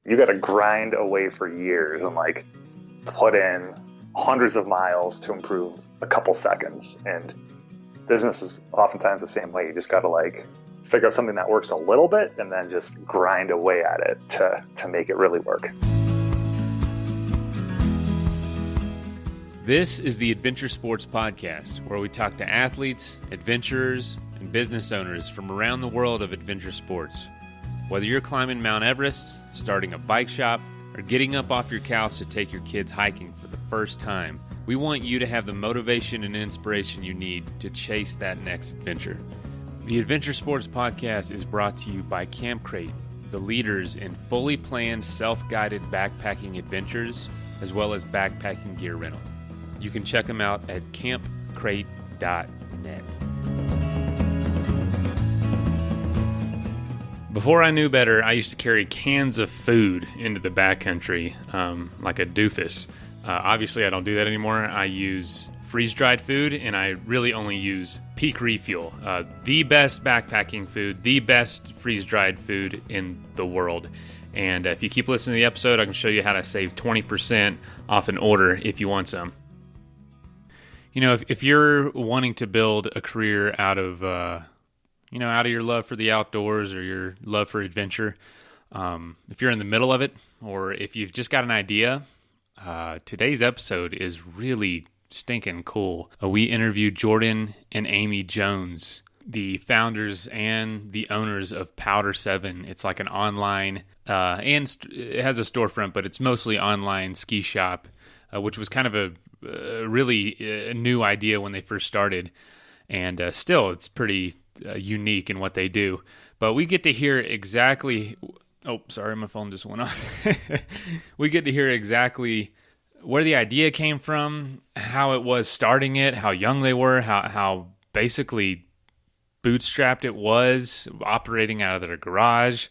you got to grind away for years and like put in hundreds of miles to improve a couple seconds. And business is oftentimes the same way. You just got to like figure out something that works a little bit and then just grind away at it to make it really work. This is the Adventure Sports Podcast, where we talk to athletes, adventurers, and business owners from around the world of adventure sports. Whether you're climbing Mount Everest, starting a bike shop, or getting up off your couch to take your kids hiking for the first time, we want you to have the motivation and inspiration you need to chase that next adventure. The Adventure Sports Podcast is brought to you by Camp Crate, the leaders in fully planned self-guided backpacking adventures, as well as backpacking gear rental. You can check them out at campcrate.net. Before I knew better, I used to carry cans of food into the backcountry like a doofus. Obviously, I don't do that anymore. I use freeze-dried food, and I really only use Peak Refuel, the best backpacking food, the best freeze-dried food in the world. And if you keep listening to the episode, I can show you how to save 20% off an order if you want some. You know, if you're wanting to build a career out of your love for the outdoors or your love for adventure, if you're in the middle of it, or if you've just got an idea, today's episode is really stinking cool. We interviewed Jordan and Amy Jones, the founders and the owners of Powder7. It's like an online, and it has a storefront, but it's mostly online ski shop, which was kind of a really new idea when they first started. And still, it's pretty unique in what they do. But we get to hear exactly... Oh, sorry, my phone just went off. We get to hear exactly where the idea came from, how it was starting it, how young they were, how basically bootstrapped it was, operating out of their garage,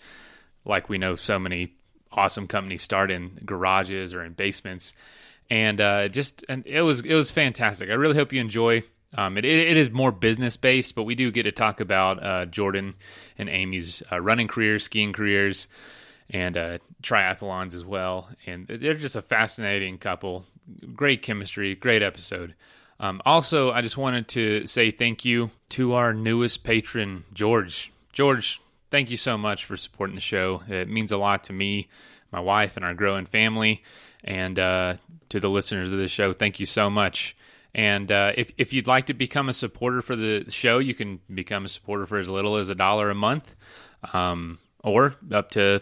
like we know so many awesome companies start in garages or in basements. And it was fantastic. I really hope you enjoy. It is more business based, but we do get to talk about Jordan and Amy's running careers, skiing careers, and triathlons as well. And they're just a fascinating couple. Great chemistry, great episode. Also, I just wanted to say thank you to our newest patron, George. George, thank you so much for supporting the show. It means a lot to me, my wife, and our growing family. And to the listeners of the show, thank you so much. And if you'd like to become a supporter for the show, you can become a supporter for as little as $1 a month, or up to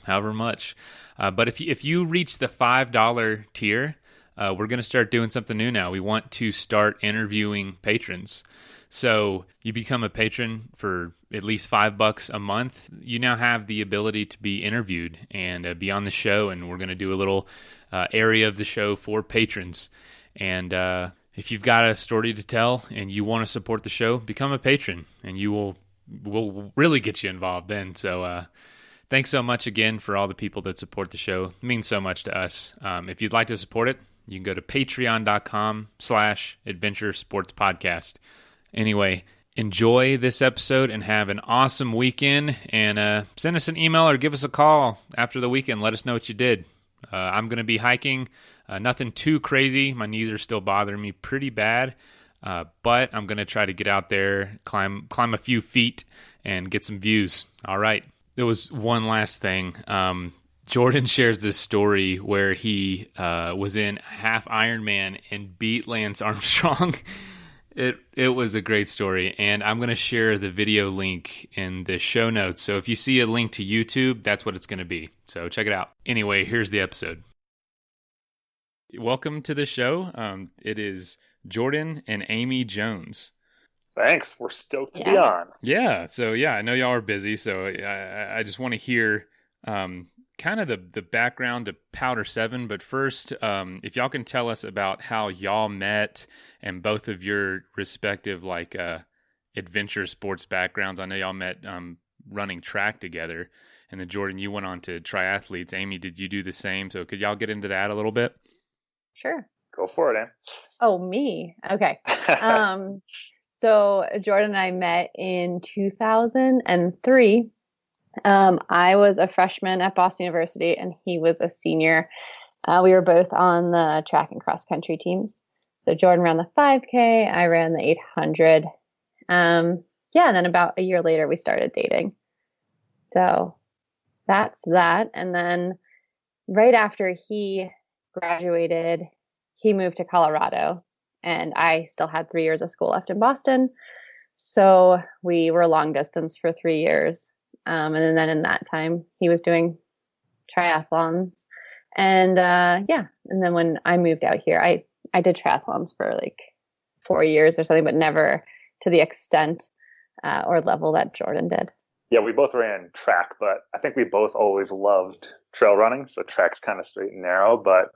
however much. But if you reach the $5 tier, we're going to start doing something new now. We want to start interviewing patrons. So you become a patron for at least $5 a month. You now have the ability to be interviewed and be on the show, and we're going to do a little area of the show for patrons. And if you've got a story to tell and you want to support the show, become a patron, and we'll really get you involved then. So thanks so much again for all the people that support the show. It means so much to us. If you'd like to support it, you can go to patreon.com/Adventure Sports Podcast. Anyway, enjoy this episode and have an awesome weekend. And send us an email or give us a call after the weekend. Let us know what you did. I'm going to be hiking. Nothing too crazy. My knees are still bothering me pretty bad. But I'm going to try to get out there, climb a few feet, and get some views. All right. There was one last thing. Jordan shares this story where he was in half-Ironman and beat Lance Armstrong. It was a great story, and I'm going to share the video link in the show notes. So if you see a link to YouTube, that's what it's going to be. So check it out. Anyway, here's the episode. Welcome to the show. It is Jordan and Amy Jones. Thanks. We're stoked to be on. Yeah. So I know y'all are busy, so I just want to hear kind of the background to Powder7. But first, if y'all can tell us about how y'all met and both of your respective adventure sports backgrounds. I know y'all met running track together, and then Jordan, you went on to triathletes. Amy, did you do the same? So could y'all get into that a little bit? Sure. Go for it, Ann. Oh, me. Okay. So Jordan and I met in 2003. I was a freshman at Boston University and he was a senior. We were both on the track and cross country teams. So Jordan ran the 5K, I ran the 800. Yeah, and then about a year later, we started dating. So that's that. And then right after he graduated, he moved to Colorado, and I still had 3 years of school left in Boston. So we were long distance for 3 years. And then in that time, he was doing triathlons. And yeah, and then when I moved out here, I did triathlons for like 4 years or something, but never to the extent or level that Jordan did. Yeah, we both ran track, but I think we both always loved trail running. So track's kind of straight and narrow, but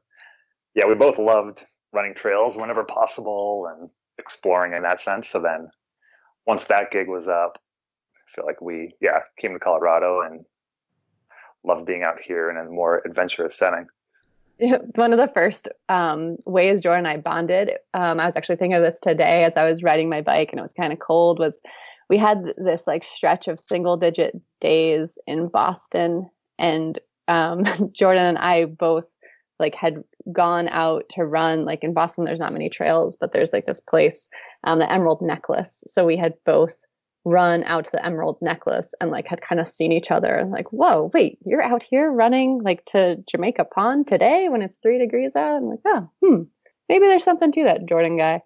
yeah, we both loved running trails whenever possible and exploring in that sense. So then once that gig was up, I feel like we, came to Colorado and loved being out here in a more adventurous setting. One of the first ways Jordan and I bonded, I was actually thinking of this today as I was riding my bike and it was kind of cold, was we had this like stretch of single digit days in Boston, and Jordan and I both like had gone out to run. Like in Boston, there's not many trails, but there's like this place, the Emerald Necklace. So we had both run out to the Emerald Necklace and like had kind of seen each other and like, whoa, wait, you're out here running like to Jamaica Pond today when it's 3 degrees out? I'm like, oh, maybe there's something to that Jordan guy.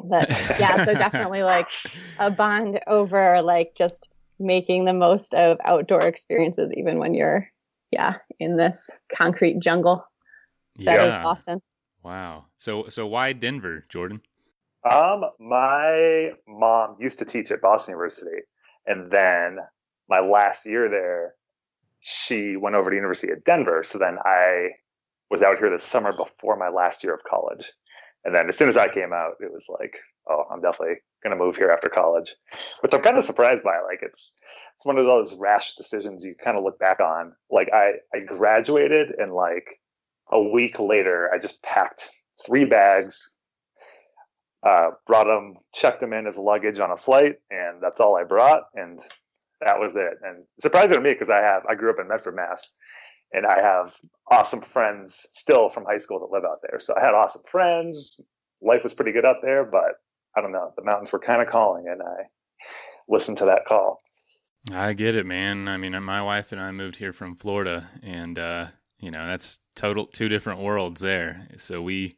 But yeah, so definitely like a bond over like just making the most of outdoor experiences, even when you're, in this concrete jungle that is Boston. Wow. So why Denver, Jordan? My mom used to teach at Boston University, and then my last year there, she went over to University of Denver. So then I was out here this summer before my last year of college. And then as soon as I came out, it was like, oh, I'm definitely going to move here after college, which I'm kind of surprised by. Like it's one of those rash decisions you kind of look back on. Like I graduated and like a week later, I just packed 3 bags, brought them, checked them in as luggage on a flight, and that's all I brought. And that was it. And surprising to me because I grew up in Medford, Mass. And I have awesome friends still from high school that live out there. So I had awesome friends. Life was pretty good up there, but I don't know. The mountains were kind of calling, and I listened to that call. I get it, man. I mean, my wife and I moved here from Florida, and that's two different worlds there. So we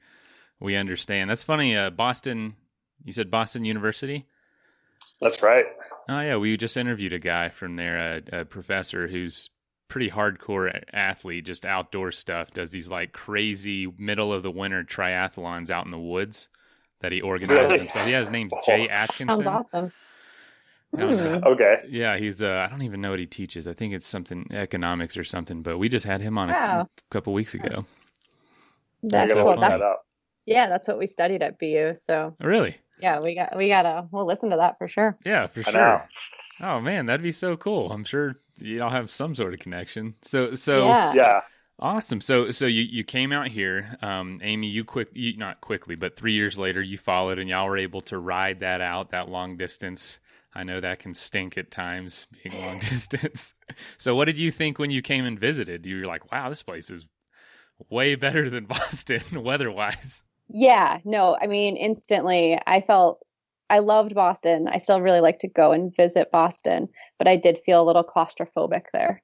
understand. That's funny. Boston. You said Boston University? That's right. Oh yeah, we just interviewed a guy from there, a professor who's pretty hardcore athlete, just outdoor stuff, does these like crazy middle of the winter triathlons out in the woods that he organizes himself. Yeah, his name's Jay Atkinson. Sounds awesome. Okay. Yeah, he's I don't even know what he teaches. I think it's something economics or something, but we just had him on a couple weeks ago. That's cool. Yeah, that's what we studied at BU. So really? Yeah, we'll listen to that for sure. Yeah, for sure. Oh man, that'd be so cool. I'm sure y'all have some sort of connection. So yeah. Awesome. So you came out here, Amy. You not quickly, but 3 years later, you followed, and y'all were able to ride that out, that long distance. I know that can stink at times, being long distance. So what did you think when you came and visited? You were like, wow, this place is way better than Boston weather-wise. Yeah, no, I mean, instantly I loved Boston. I still really like to go and visit Boston, but I did feel a little claustrophobic there.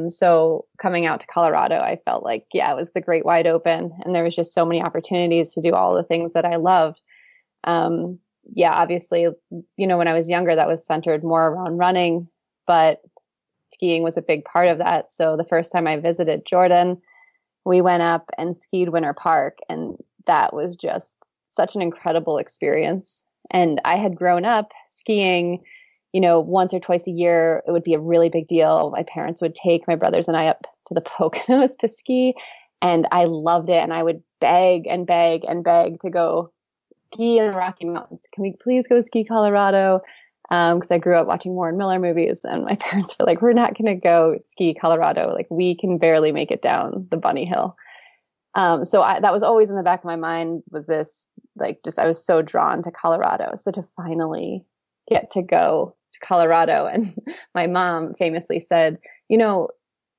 So coming out to Colorado, I felt like, it was the great wide open, and there was just so many opportunities to do all the things that I loved. Obviously, when I was younger, that was centered more around running, but skiing was a big part of that. So the first time I visited Jordan, we went up and skied Winter Park, and that was just such an incredible experience. And I had grown up skiing, once or twice a year. It would be a really big deal. My parents would take my brothers and I up to the Poconos to ski, and I loved it. And I would beg and beg and beg to go ski in the Rocky Mountains. Can we please go ski Colorado? Because I grew up watching Warren Miller movies, and my parents were like, we're not going to go ski Colorado. Like, we can barely make it down the bunny hill. So that was always in the back of my mind, was this, like, just, I was so drawn to Colorado. So to finally get to go to Colorado. And my mom famously said, you know,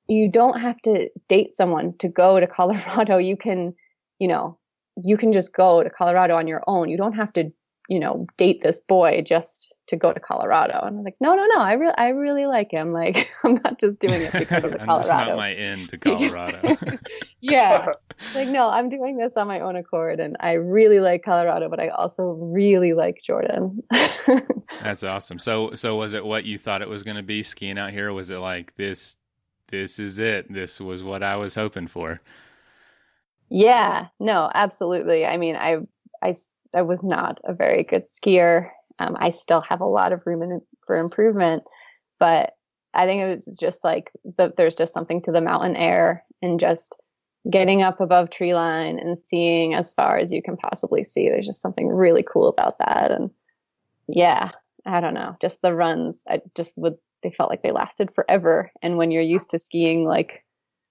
you don't have to date someone to go to Colorado. You can, you know, you can just go to Colorado on your own. You don't have to, you know, date this boy just to go to Colorado. And I'm like, no, I really like him. Like, I'm not just doing it because of the Colorado. It's not my end to Colorado. Yeah. Like, no, I'm doing this on my own accord. And I really like Colorado, but I also really like Jordan. That's awesome. So was it what you thought it was going to be skiing out here? Or was it like this is it? This was what I was hoping for. Yeah, no, absolutely. I mean, I was not a very good skier. I still have a lot of room for improvement, but I think it was just like there's just something to the mountain air and just getting up above tree line and seeing as far as you can possibly see. There's just something really cool about that. And yeah, I don't know, just the runs, they felt like they lasted forever. And when you're used to skiing, like,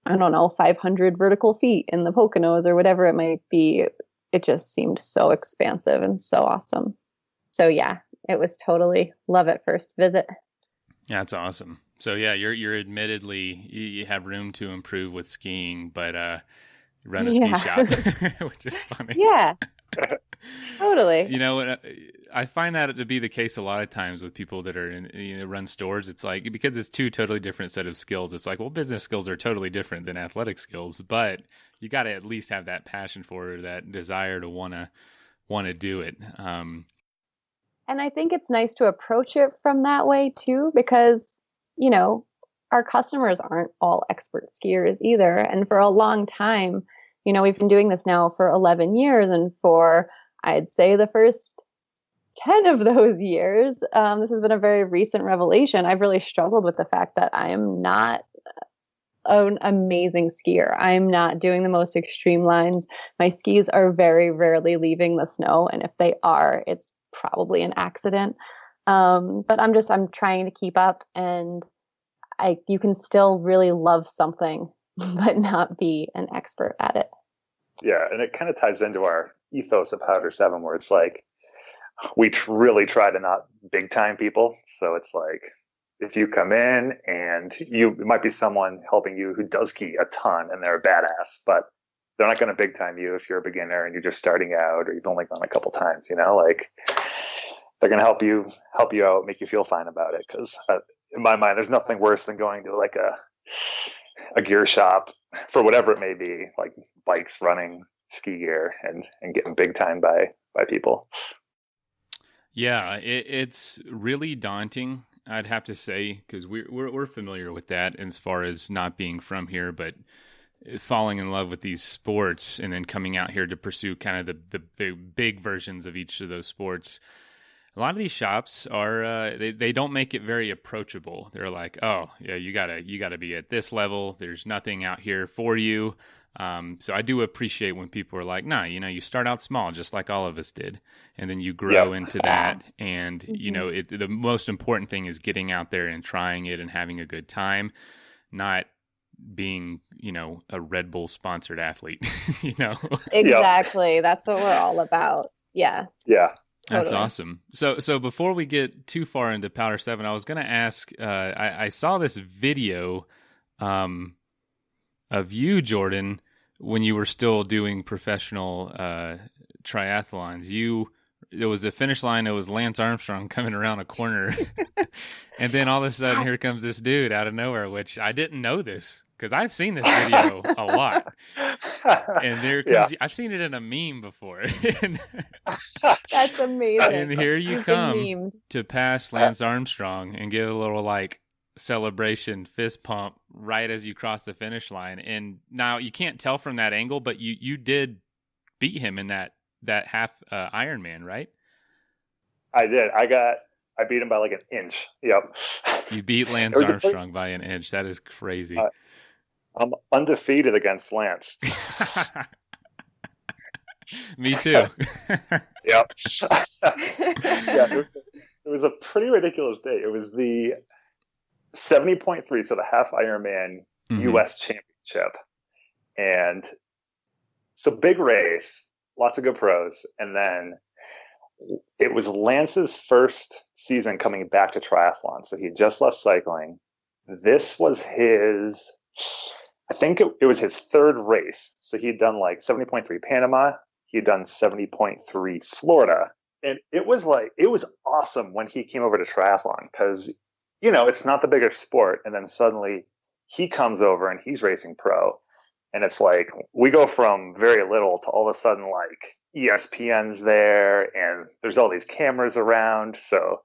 I don't know, 500 vertical feet in the Poconos or whatever it might be, it just seemed so expansive and so awesome. So yeah, it was totally love at first visit. Yeah, that's awesome. So yeah, you're admittedly, you have room to improve with skiing, but run a ski shop, which is funny. Yeah, totally. You know, I find that to be the case a lot of times with people that are run stores. It's like, because it's two totally different set of skills. It's like, well, business skills are totally different than athletic skills, but you got to at least have that passion for it, that desire to want to do it. And I think it's nice to approach it from that way too, because, you know, our customers aren't all expert skiers either. And for a long time, you know, we've been doing this now for 11 years. And for, I'd say, the first 10 of those years, this has been a very recent revelation. I've really struggled with the fact that I am not an amazing skier. I'm not doing the most extreme lines. My skis are very rarely leaving the snow. And if they are, it's probably an accident. But I'm trying to keep up, and you can still really love something, but not be an expert at it. Yeah. And it kind of ties into our ethos of Powder7, where it's like, we really try to not big time people. So it's like, if you come in and it might be someone helping you who does ski a ton and they're a badass, but they're not going to big time you if you're a beginner and you're just starting out or you've only gone a couple times, you know, like they're going to help you out, make you feel fine about it. Cause in my mind, there's nothing worse than going to like a gear shop for whatever it may be, like bikes, running, ski gear, and getting big time by people. Yeah, it's really daunting, I'd have to say, because we're familiar with that as far as not being from here, but falling in love with these sports and then coming out here to pursue kind of the big versions of each of those sports. A lot of these shops are they don't make it very approachable. They're like, oh yeah, you gotta be at this level. There's nothing out here for you. So I do appreciate when people are like, nah, you know, you start out small, just like all of us did, and then you grow into that. And, you know, the most important thing is getting out there and trying it and having a good time, not being, you know, a Red Bull sponsored athlete, you know? Exactly. That's what we're all about. Yeah. Yeah. That's Totally. awesome. So before we get too far into Powder7, I was going to ask, I saw this video, of you, Jordan, when you were still doing professional triathlons. There was a finish line. It was Lance Armstrong coming around a corner, and then all of a sudden, here comes this dude out of nowhere. Which I didn't know this because I've seen this video a lot, and there comes. I've seen it in a meme before. That's amazing. And here you come to pass Lance Armstrong and give a little like celebration fist pump right as you cross the finish line. And now you can't tell from that angle, but you did beat him in that half Ironman, right? I did. I beat him by like an inch. Yep. You beat Lance Armstrong by an inch. That is crazy. I'm undefeated against Lance. Me too. Yep. Yeah, it was a pretty ridiculous day. It was the 70.3, so the half-Ironman U.S. Championship. And so big race, lots of good pros. And then it was Lance's first season coming back to triathlon. So he had just left cycling. This was I think it was his third race. So he'd done like 70.3 Panama. He'd done 70.3 Florida. And it was awesome when he came over to triathlon because, it's not the bigger sport. And then suddenly he comes over and he's racing pro. And it's like, we go from very little to all of a sudden like ESPN's there and there's all these cameras around. So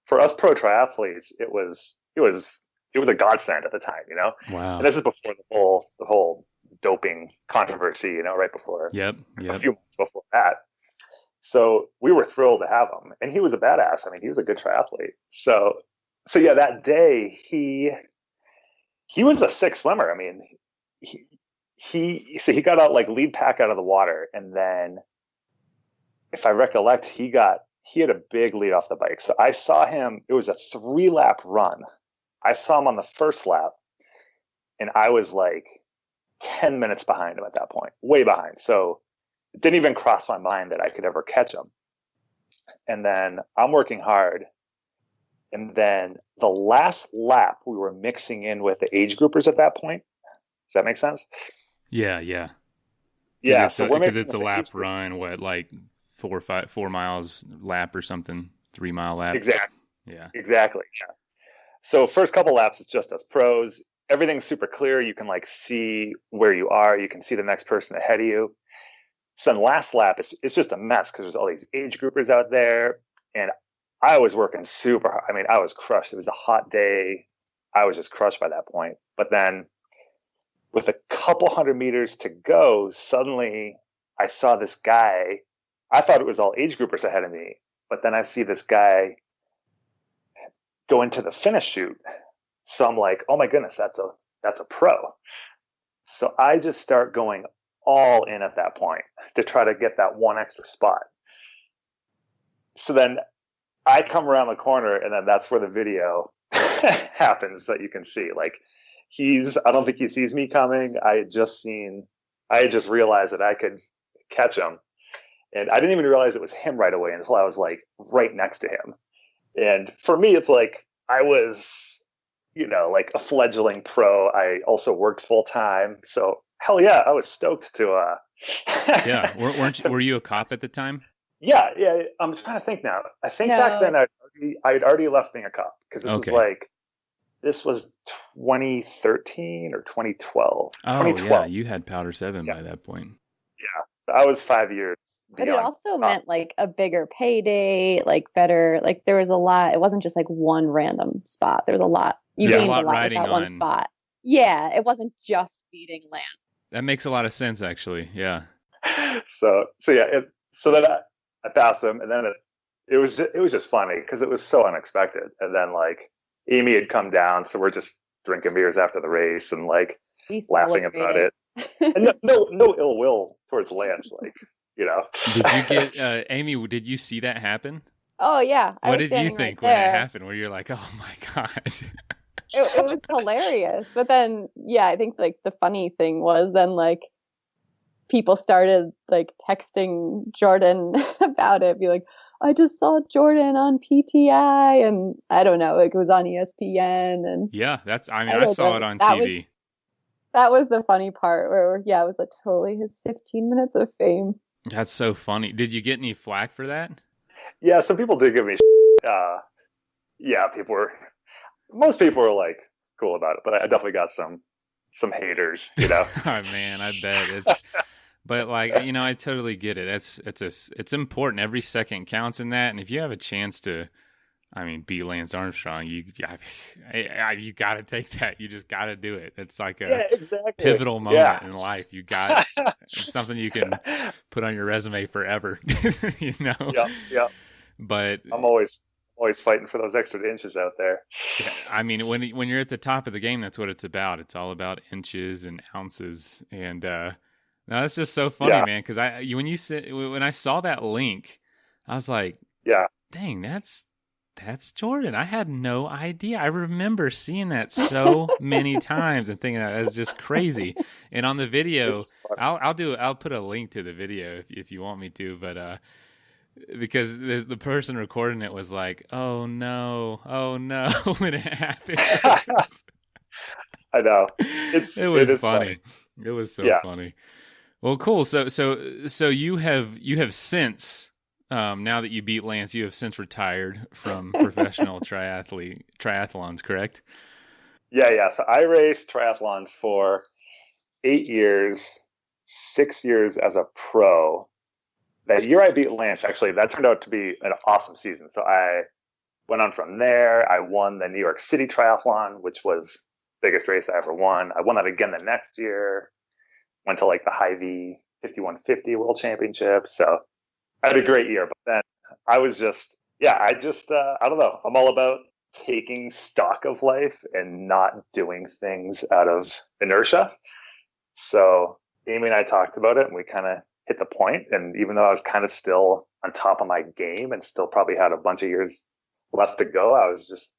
for us pro triathletes, it was a godsend at the time, Wow. And this is before the whole doping controversy, right before. Yep. A few months before that. So we were thrilled to have him, and he was a badass. I mean, he was a good triathlete. So yeah, that day he was a sick swimmer. I mean, he got out like lead pack out of the water, and then if I recollect, he had a big lead off the bike. So I saw him. It was a 3-lap run. I saw him on the first lap, and I was like 10 minutes behind him at that point, way behind. So it didn't even cross my mind that I could ever catch him. And then I'm working hard. And then the last lap, we were mixing in with the age groupers at that point. Does that make sense? Yeah. Yeah. So because it's a lap run, like 4 miles lap or something, 3 mile lap. Exactly. Yeah. Exactly. Yeah. So first couple laps, it's just us pros. Everything's super clear. You can like see where you are. You can see the next person ahead of you. So then last lap, it's just a mess because there's all these age groupers out there. And I was working super hard. I mean, I was crushed. It was a hot day. I was just crushed by that point. But then with a couple 100 meters to go, suddenly I saw this guy. I thought it was all age groupers ahead of me. But then I see this guy go into the finish chute. So I'm like, oh my goodness, that's a pro. So I just start going all in at that point to try to get that one extra spot. So then I come around the corner, and then that's where the video happens that you can see. Like I don't think he sees me coming. I had just realized that I could catch him. And I didn't even realize it was him right away until I was like right next to him. And for me, it's like I was, like a fledgling pro. I also worked full time. So hell yeah, I was stoked to. Yeah. Were you a cop at the time? Yeah. I'm trying to think now. I think back then I'd already left being a cop because this was 2013 or 2012. Oh 2012. yeah, you had Powder7 by that point. Yeah, I was 5 years. But it also meant like a bigger payday, like better. Like there was a lot. It wasn't just like one random spot. There was a lot. You gained a lot with that one spot. Yeah, it wasn't just beating Lance. That makes a lot of sense, actually. Yeah. So then I passed him, and then it was just funny because it was so unexpected. And then like Amy had come down, so we're just drinking beers after the race and like laughing about it. And no ill will towards Lance, like. Did you get Amy? Did you see that happen? Oh yeah. What did you think when it happened? Where you're like, oh my god. It was hilarious. But then, I think like the funny thing was then like people started like texting Jordan about it, be like, I just saw Jordan on PTI, and I don't know, like it was on ESPN, and yeah, I saw it on TV. That was the funny part where, it was like totally his 15 minutes of fame. That's so funny. Did you get any flack for that? Yeah, some people did give me most people were like cool about it, but I definitely got some haters, Oh man, I bet but like, I totally get it. It's important. Every second counts in that. And if you have a chance to, be Lance Armstrong, you got to take that. You just got to do it. It's like a pivotal moment in life. It's something you can put on your resume forever, Yeah. But I'm always fighting for those extra inches out there. Yeah, when you're at the top of the game, that's what it's about. It's all about inches and ounces. And no, that's just so funny, man. Because when I saw that link, I was like, dang, that's Jordan. I had no idea. I remember seeing that so many times and thinking that was just crazy. And on the video, I'll put a link to the video if you want me to. But because the person recording it was like, oh no, when it happened. I know. It was it is funny. It was so Yeah. funny. Well, cool. So you have since, now that you beat Lance, you have since retired from professional triathlons, correct? Yeah. So I raced triathlons for 8 years, 6 years as a pro. That year I beat Lance, actually, that turned out to be an awesome season. So I went on from there. I won the New York City Triathlon, which was the biggest race I ever won. I won that again the next year. Went to like the Hy-Vee 5150 World Championship. So I had a great year. But then I was just, I don't know. I'm all about taking stock of life and not doing things out of inertia. So Amy and I talked about it, and we kind of hit the point. And even though I was kind of still on top of my game and still probably had a bunch of years left to go, I was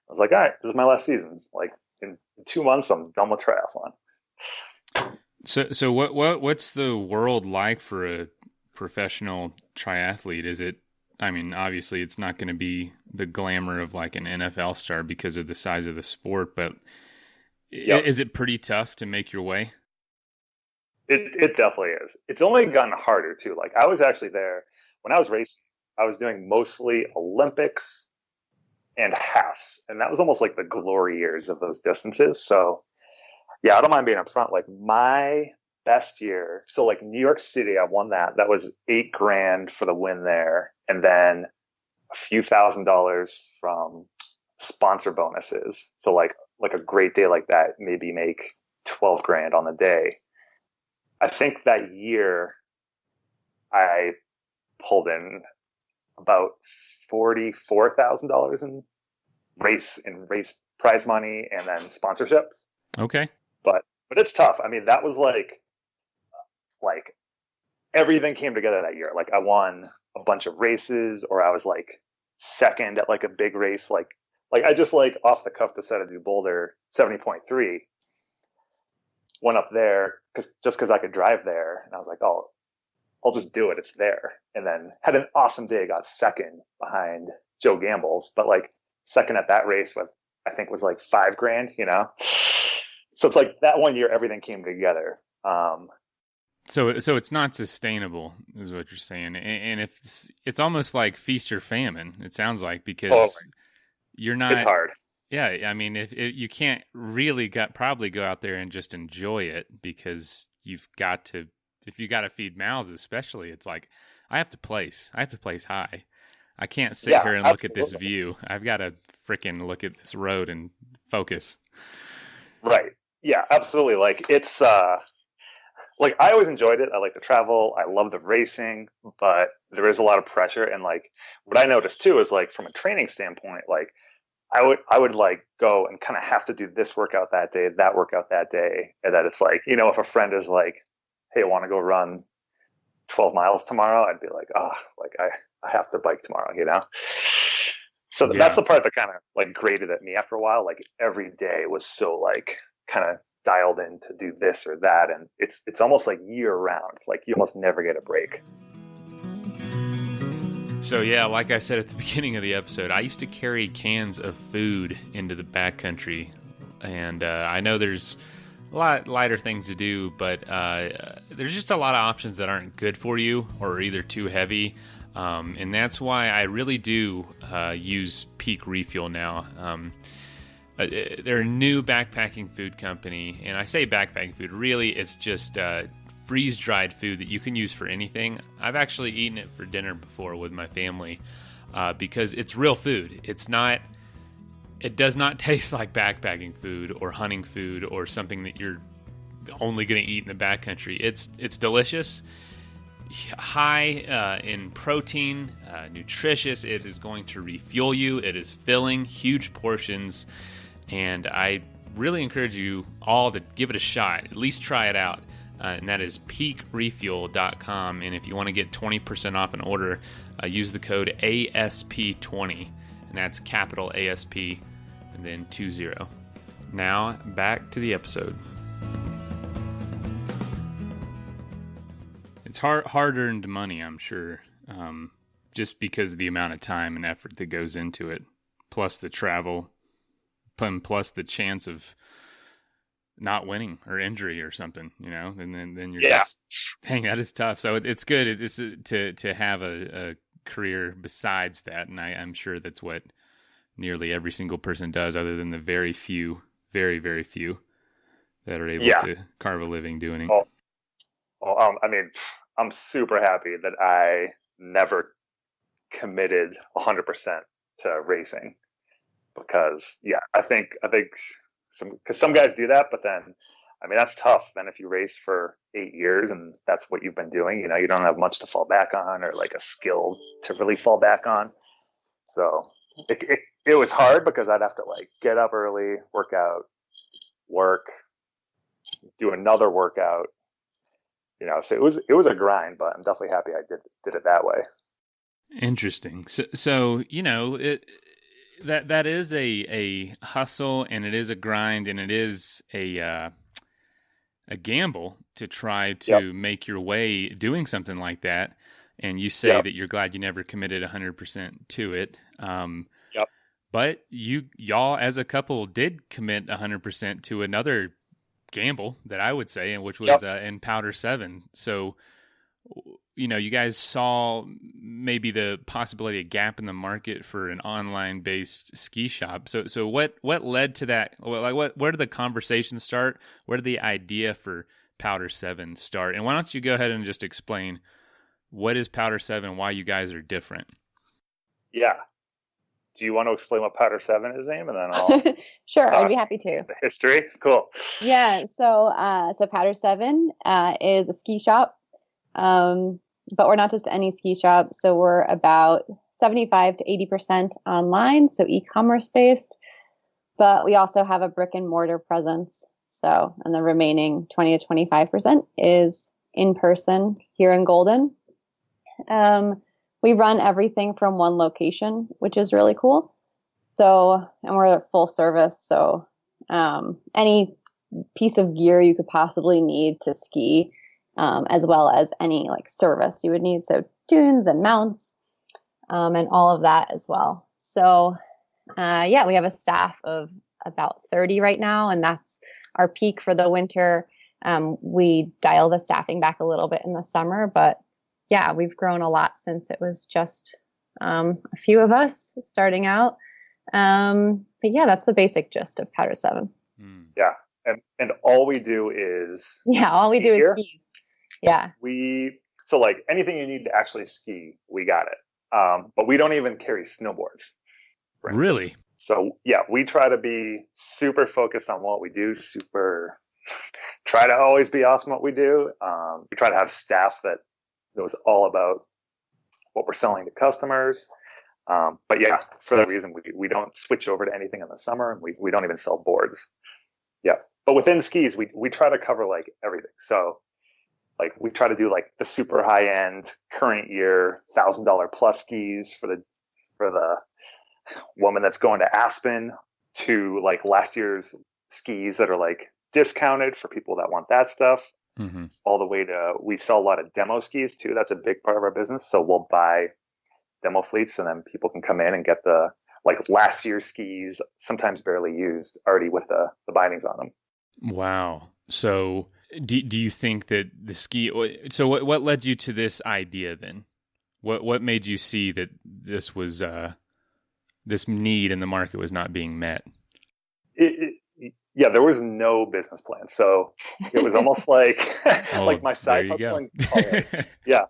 like, all right, this is my last season. Like in 2 months, I'm done with triathlon. So what's the world like for a professional triathlete? Is it, I mean, obviously it's not going to be the glamour of like an NFL star because of the size of the sport, but is it pretty tough to make your way? It definitely is. It's only gotten harder too. Like I was actually there when I was racing, I was doing mostly Olympics and halves. And that was almost like the glory years of those distances. So yeah, I don't mind being up front. Like my best year, so like New York City, I won that. That was $8,000 for the win there. And then a few $1,000s from sponsor bonuses. So like a great day like that, maybe make $12,000 on the day. I think that year I pulled in about $44,000 in race prize money and then sponsorships. Okay. But it's tough. I mean, that was like everything came together that year. Like I won a bunch of races, or I was like second at like a big race. Like I just like off the cuff decided to do Boulder 70.3. Went up there because I could drive there, and I was like, oh, I'll just do it. It's there. And then had an awesome day. Got second behind Joe Gamble's, but like second at that race with I think was like $5,000. You know. So it's like that one year, everything came together. So it's not sustainable, is what you're saying, and if it's almost like feast or famine. It sounds like because you're not. It's hard. Yeah, I mean, if you can't really probably go out there and just enjoy it because you've got to. If you got to feed mouths, especially, it's like I have to place high. I can't sit here and look at this view. I've got to freaking look at this road and focus. Right. Yeah, absolutely. Like it's like I always enjoyed it. I like to travel. I love the racing, but there is a lot of pressure. And like what I noticed too is like from a training standpoint, like I would like go and kind of have to do this workout that day, that workout that day. And that it's like, you know, if a friend is like, hey, I want to go run 12 miles tomorrow, I'd be like, oh, like I have to bike tomorrow, you know? So that's the part that kind of like grated at me after a while. Like every day was so like kind of dialed in to do this or that. And it's almost like year round, like you almost never get a break. So yeah, like I said at the beginning of the episode, I used to carry cans of food into the backcountry. And I know there's a lot lighter things to do, but there's just a lot of options that aren't good for you or are either too heavy. And that's why I really do use Peak Refuel now. They're a new backpacking food company, and I say backpacking food, really it's just freeze-dried food that you can use for anything. I've actually eaten it for dinner before with my family because it's real food. It does not taste like backpacking food or hunting food or something that you're only going to eat in the backcountry. It's delicious, high in protein, nutritious. It is going to refuel you. It is filling, huge portions, and I really encourage you all to give it a shot. At least try it out. And that is peakrefuel.com. And if you want to get 20% off an order, use the code ASP20. And that's capital ASP and then 20. Now, back to the episode. It's hard-earned money, I'm sure. just because of the amount of time and effort that goes into it, plus the travel, plus the chance of not winning or injury or something, and then you're just, dang, that is tough. So it's good. It's to have a career besides that. And I'm sure that's what nearly every single person does, other than the very few, very, very few that are able to carve a living doing it. I mean, I'm super happy that I never committed 100% to racing, because I think some guys do that, but then, I mean, that's tough. Then if you race for 8 years and that's what you've been doing, you don't have much to fall back on, or like a skill to really fall back on. So it was hard, because I'd have to like get up early, work out, do another workout, so it was a grind, but I'm definitely happy I did it that way. Interesting. So that is a hustle, and it is a grind, and it is a gamble to try to make your way doing something like that. And you say that you're glad you never committed 100% to it. But y'all as a couple did commit 100% to another gamble that I would say, and which was in Powder7. So, you guys saw maybe the possibility, a gap in the market for an online based ski shop. So what led to that? Like where did the conversation start? Where did the idea for Powder7 start? And why don't you go ahead and just explain what is Powder7, why you guys are different? Yeah. Do you want to explain what Powder7 is, Aim, and then I'll Sure, I'd be happy to. The history, cool. Yeah, so Powder7 is a ski shop, but we're not just any ski shop. So we're about 75 to 80% online, so e-commerce based. But we also have a brick and mortar presence. So, and the remaining 20 to 25% is in person here in Golden. We run everything from one location, which is really cool. So, and we're full service. So, any piece of gear you could possibly need to ski, as well as any like service you would need. So tunes and mounts, and all of that as well. So, we have a staff of about 30 right now, and that's our peak for the winter. We dial the staffing back a little bit in the summer, but yeah, we've grown a lot since it was just a few of us starting out. But yeah, that's the basic gist of Powder7. Yeah. And all we do is all we do is ski. Yeah. So like anything you need to actually ski, we got it. But we don't even carry snowboards. Really? So yeah, we try to be super focused on what we do, try to always be awesome at what we do. We try to have staff that knows all about what we're selling to customers. But yeah, for that reason, we don't switch over to anything in the summer, and we don't even sell boards. Yeah. But within skis, we try to cover like everything. So like we try to do like the super high end current year $1,000 plus skis for the woman that's going to Aspen, to like last year's skis that are like discounted for people that want that stuff. Mm-hmm. All the way to, we sell a lot of demo skis too. That's a big part of our business. So we'll buy demo fleets, and then people can come in and get the like last year's skis, sometimes barely used, already with the bindings on them. Wow. So do you think that the ski, so what led you to this idea then? What made you see that this was, this need in the market was not being met? Yeah, there was no business plan. So it was almost like like my side hustle in college. Yeah.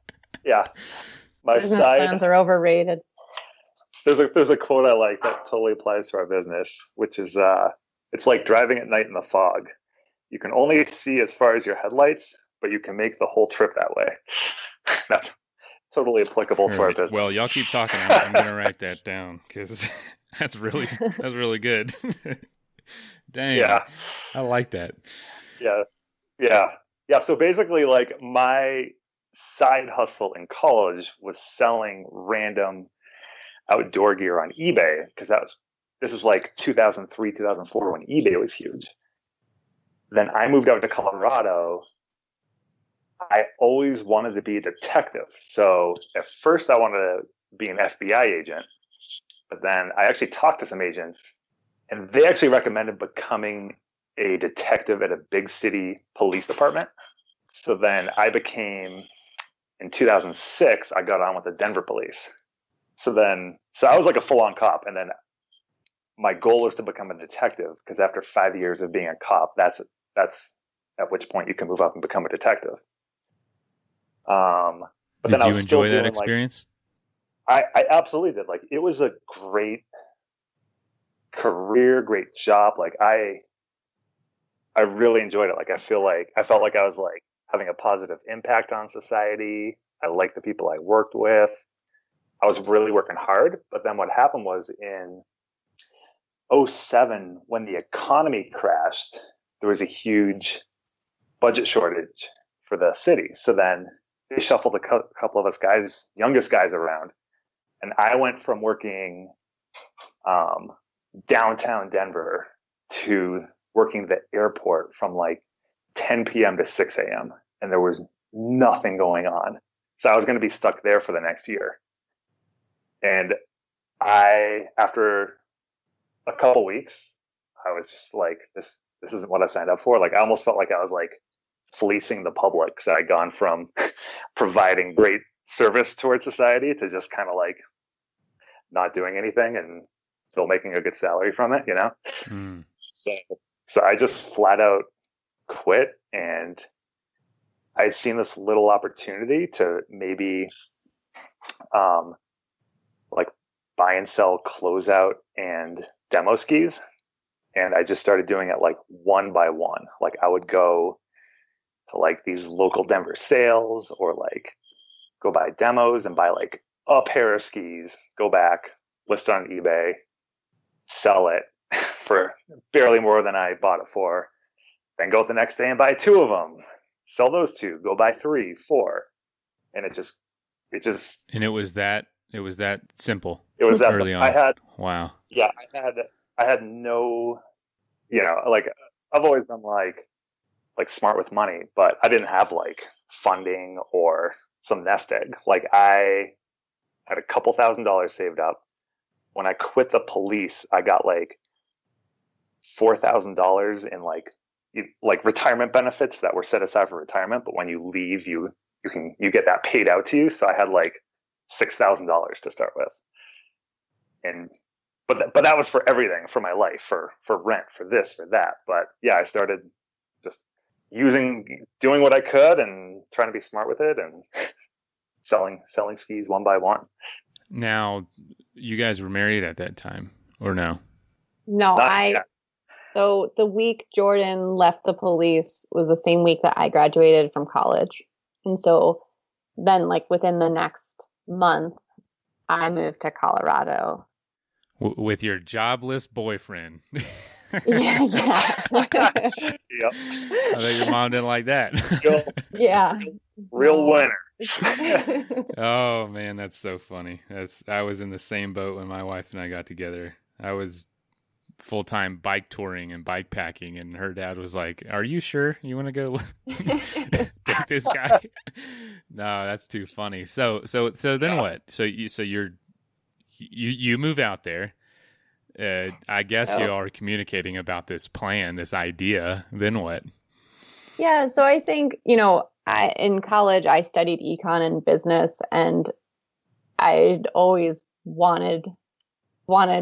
My business plans are overrated. There's a quote I like that totally applies to our business, which is it's like driving at night in the fog. You can only see as far as your headlights, but you can make the whole trip that way. That's totally applicable to our business. Well, y'all keep talking. I'm going to write that down, because that's really good. Dang. Yeah. I like that. Yeah. So basically, like my side hustle in college was selling random outdoor gear on eBay, because this is like 2003, 2004 when eBay was huge. Then I moved out to Colorado, I always wanted to be a detective. So at first I wanted to be an FBI agent, but then I actually talked to some agents and they actually recommended becoming a detective at a big city police department. So then in 2006, I got on with the Denver police. So I was like a full on cop. And then my goal was to become a detective because after 5 years of being a cop, that's at which point you can move up and become a detective. But Did then I you was still enjoy that doing experience? I absolutely did. Like it was a great career, great job. Like I really enjoyed it. Like I felt like I was like having a positive impact on society. I liked the people I worked with. I was really working hard. But then what happened was in '07, when the economy crashed, there was a huge budget shortage for the city. So then they shuffled a couple of us guys, youngest guys around. And I went from working downtown Denver to working the airport from like 10 p.m. to 6 a.m. And there was nothing going on. So I was going to be stuck there for the next year. And after a couple weeks, I was just like, this isn't what I signed up for. Like, I almost felt like I was like fleecing the public. So I'd gone from providing great service towards society to just kind of like not doing anything and still making a good salary from it, you know? Mm. So I just flat out quit, and I'd seen this little opportunity to maybe like buy and sell closeout and demo skis. And I just started doing it like one by one. Like I would go to like these local Denver sales or like go buy demos and buy like a pair of skis, go back, list on eBay, sell it for barely more than I bought it for, then go the next day and buy two of them, sell those two, go buy 3, 4. And it just. And it was that simple. It was that early simple. on. Wow. Yeah. I had no, like I've always been like smart with money, but I didn't have like funding or some nest egg. Like I had a couple $1,000s saved up. When I quit the police, I got like $4,000 in like retirement benefits that were set aside for retirement. But when you leave, you get that paid out to you. So I had like $6,000 to start with. But that was for everything, for my life, for rent, for this, for that. But yeah, I started just doing what I could and trying to be smart with it and selling skis one by one. Now, you guys were married at that time, or no? No, so the week Jordan left the police was the same week that I graduated from college. And so then like within the next month, I moved to Colorado. With your jobless boyfriend. Yeah. Yep. I bet your mom didn't like that. Yeah. Real winner. Oh man, that's so funny. I was in the same boat when my wife and I got together. I was full-time bike touring and bike packing, and her dad was like, "Are you sure you want to go date this guy?" No, that's too funny. So then what? So you move out there. I guess you are communicating about this plan, this idea. Then what? Yeah, so I think, in college I studied econ and business, and I'd always wanted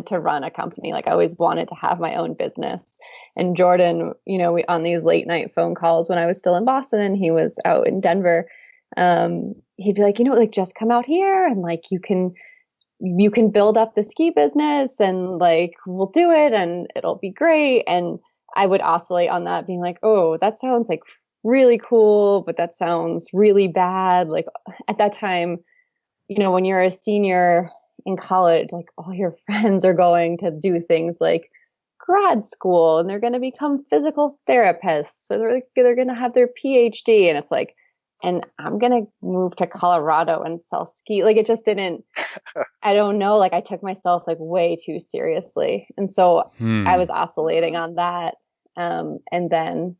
to run a company. Like I always wanted to have my own business. And Jordan, we on these late night phone calls when I was still in Boston and he was out in Denver, he'd be like, like just come out here and like you can build up the ski business and like we'll do it and it'll be great. And I would oscillate on that, being like, oh, that sounds like really cool, but that sounds really bad. Like at that time, when you're a senior in college, like all your friends are going to do things like grad school and they're going to become physical therapists. So they're going to have their PhD. And it's like, and I'm going to move to Colorado and sell ski. Like it just didn't, I don't know. Like I took myself like way too seriously. And so I was oscillating on that. And then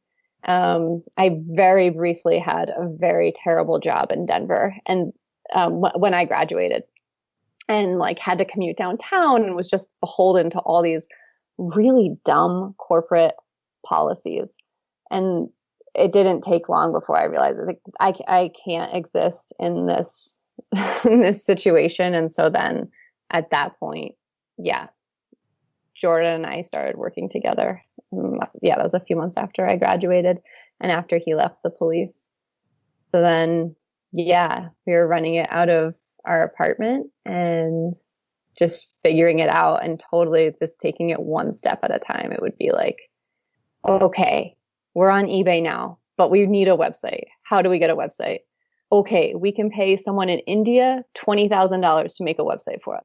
I very briefly had a very terrible job in Denver, and when I graduated, and like had to commute downtown and was just beholden to all these really dumb corporate policies. And it didn't take long before I realized like I can't exist in this in this situation. And so then at that point, yeah, Jordan and I started working together. Yeah, that was a few months after I graduated and after he left the police. So then, yeah, we were running it out of our apartment and just figuring it out and totally just taking it one step at a time. It would be like, okay, we're on eBay now, but we need a website. How do we get a website? Okay, we can pay someone in India $20,000 to make a website for us.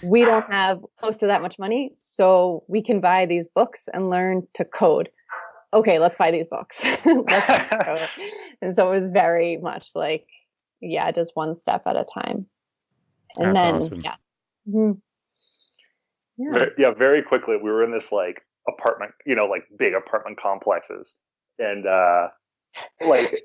We don't have close to that much money, so we can buy these books and learn to code. Okay, let's buy these books. And so it was very much like, yeah, just one step at a time. And That's then, awesome. yeah. Mm-hmm. Yeah, very quickly we were in this like apartment, like big apartment complexes, and like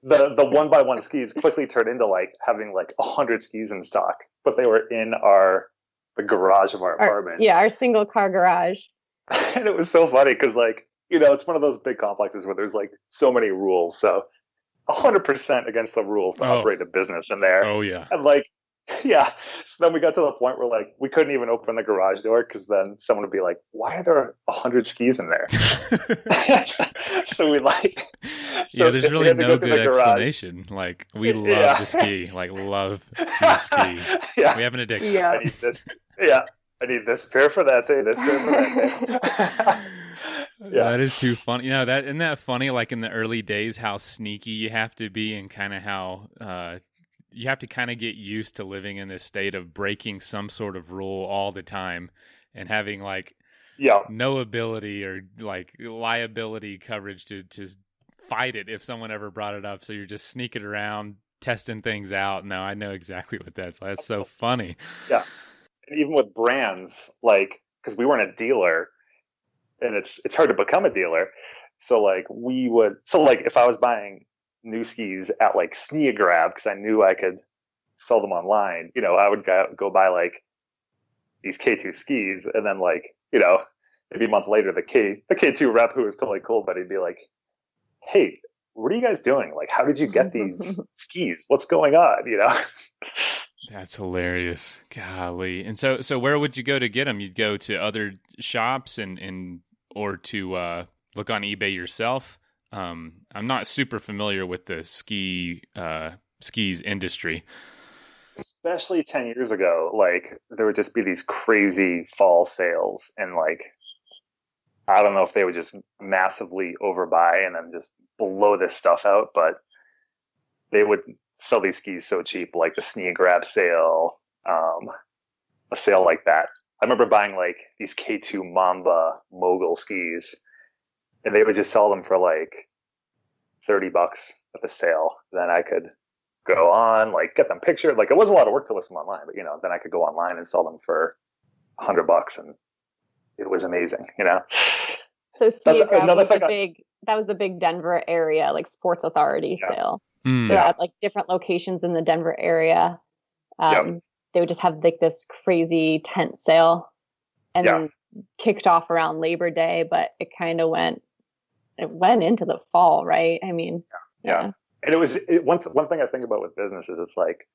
the 1x1 skis quickly turned into like having like 100 skis in stock, but they were in the garage of our apartment. Our single car garage. And it was so funny because like, it's one of those big complexes where there's like so many rules. So 100% against the rules to operate a business in there. Oh yeah. And like, yeah. So then we got to the point where like we couldn't even open the garage door because then someone would be like, "Why are there 100 skis in there?" So we like. Yeah, there's really no good explanation. Like we love to ski. Like love to ski. Yeah. We have an addiction. Yeah. I need this. Yeah. I need this pair for that day. This pair for that day. Yeah. That is too funny. Isn't that funny? Like in the early days, how sneaky you have to be, and kind of how you have to kind of get used to living in this state of breaking some sort of rule all the time, and having like no ability or like liability coverage to fight it if someone ever brought it up. So you're just sneaking around, testing things out. No, I know exactly what that's like. That's so funny. Yeah. And even with brands, like, because we weren't a dealer, and it's hard to become a dealer. So like if I was buying new skis at like Sneagrab because I knew I could sell them online, I would go buy like these K2 skis, and then like, maybe a month later the K2 rep, who was totally cool, but he'd be like, "Hey, what are you guys doing? Like, how did you get these skis? What's going on?" That's hilarious. Golly. And so where would you go to get them? You'd go to other shops or to look on eBay yourself? I'm not super familiar with the skis industry. Especially 10 years ago, like there would just be these crazy fall sales, and like, I don't know if they would just massively overbuy and then just blow this stuff out, but they would sell these skis so cheap, like the Sneagrab sale, a sale like that. I remember buying like these K2 Mamba mogul skis, and they would just sell them for like $30 at the sale. Then I could go on, like get them pictured. Like it was a lot of work to list them online, but then I could go online and sell them for $100, and it was amazing. So Sneagrab was the big Denver area, like Sports Authority sale. They had like different locations in the Denver area. They would just have like this crazy tent sale, and then kicked off around Labor Day, but it kind of went into the fall, right? I mean, yeah. And one thing I think about with businesses, it's like,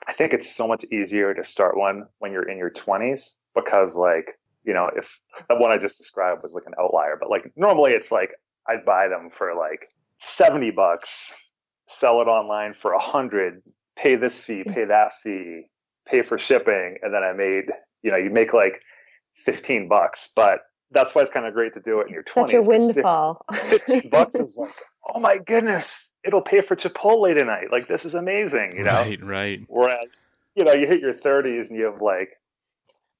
I think it's so much easier to start one when you're in your 20s, because like, if the one I just described was like an outlier, but like normally it's like I'd buy them for like $70, sell it online for $100, pay this fee, pay that fee, pay for shipping, and then I made, you make like $15. But that's why it's kind of great to do it in your 20s. Such a windfall. $15 is like, oh my goodness, it'll pay for Chipotle tonight. Like, this is amazing, Right. Whereas, you hit your 30s and you have like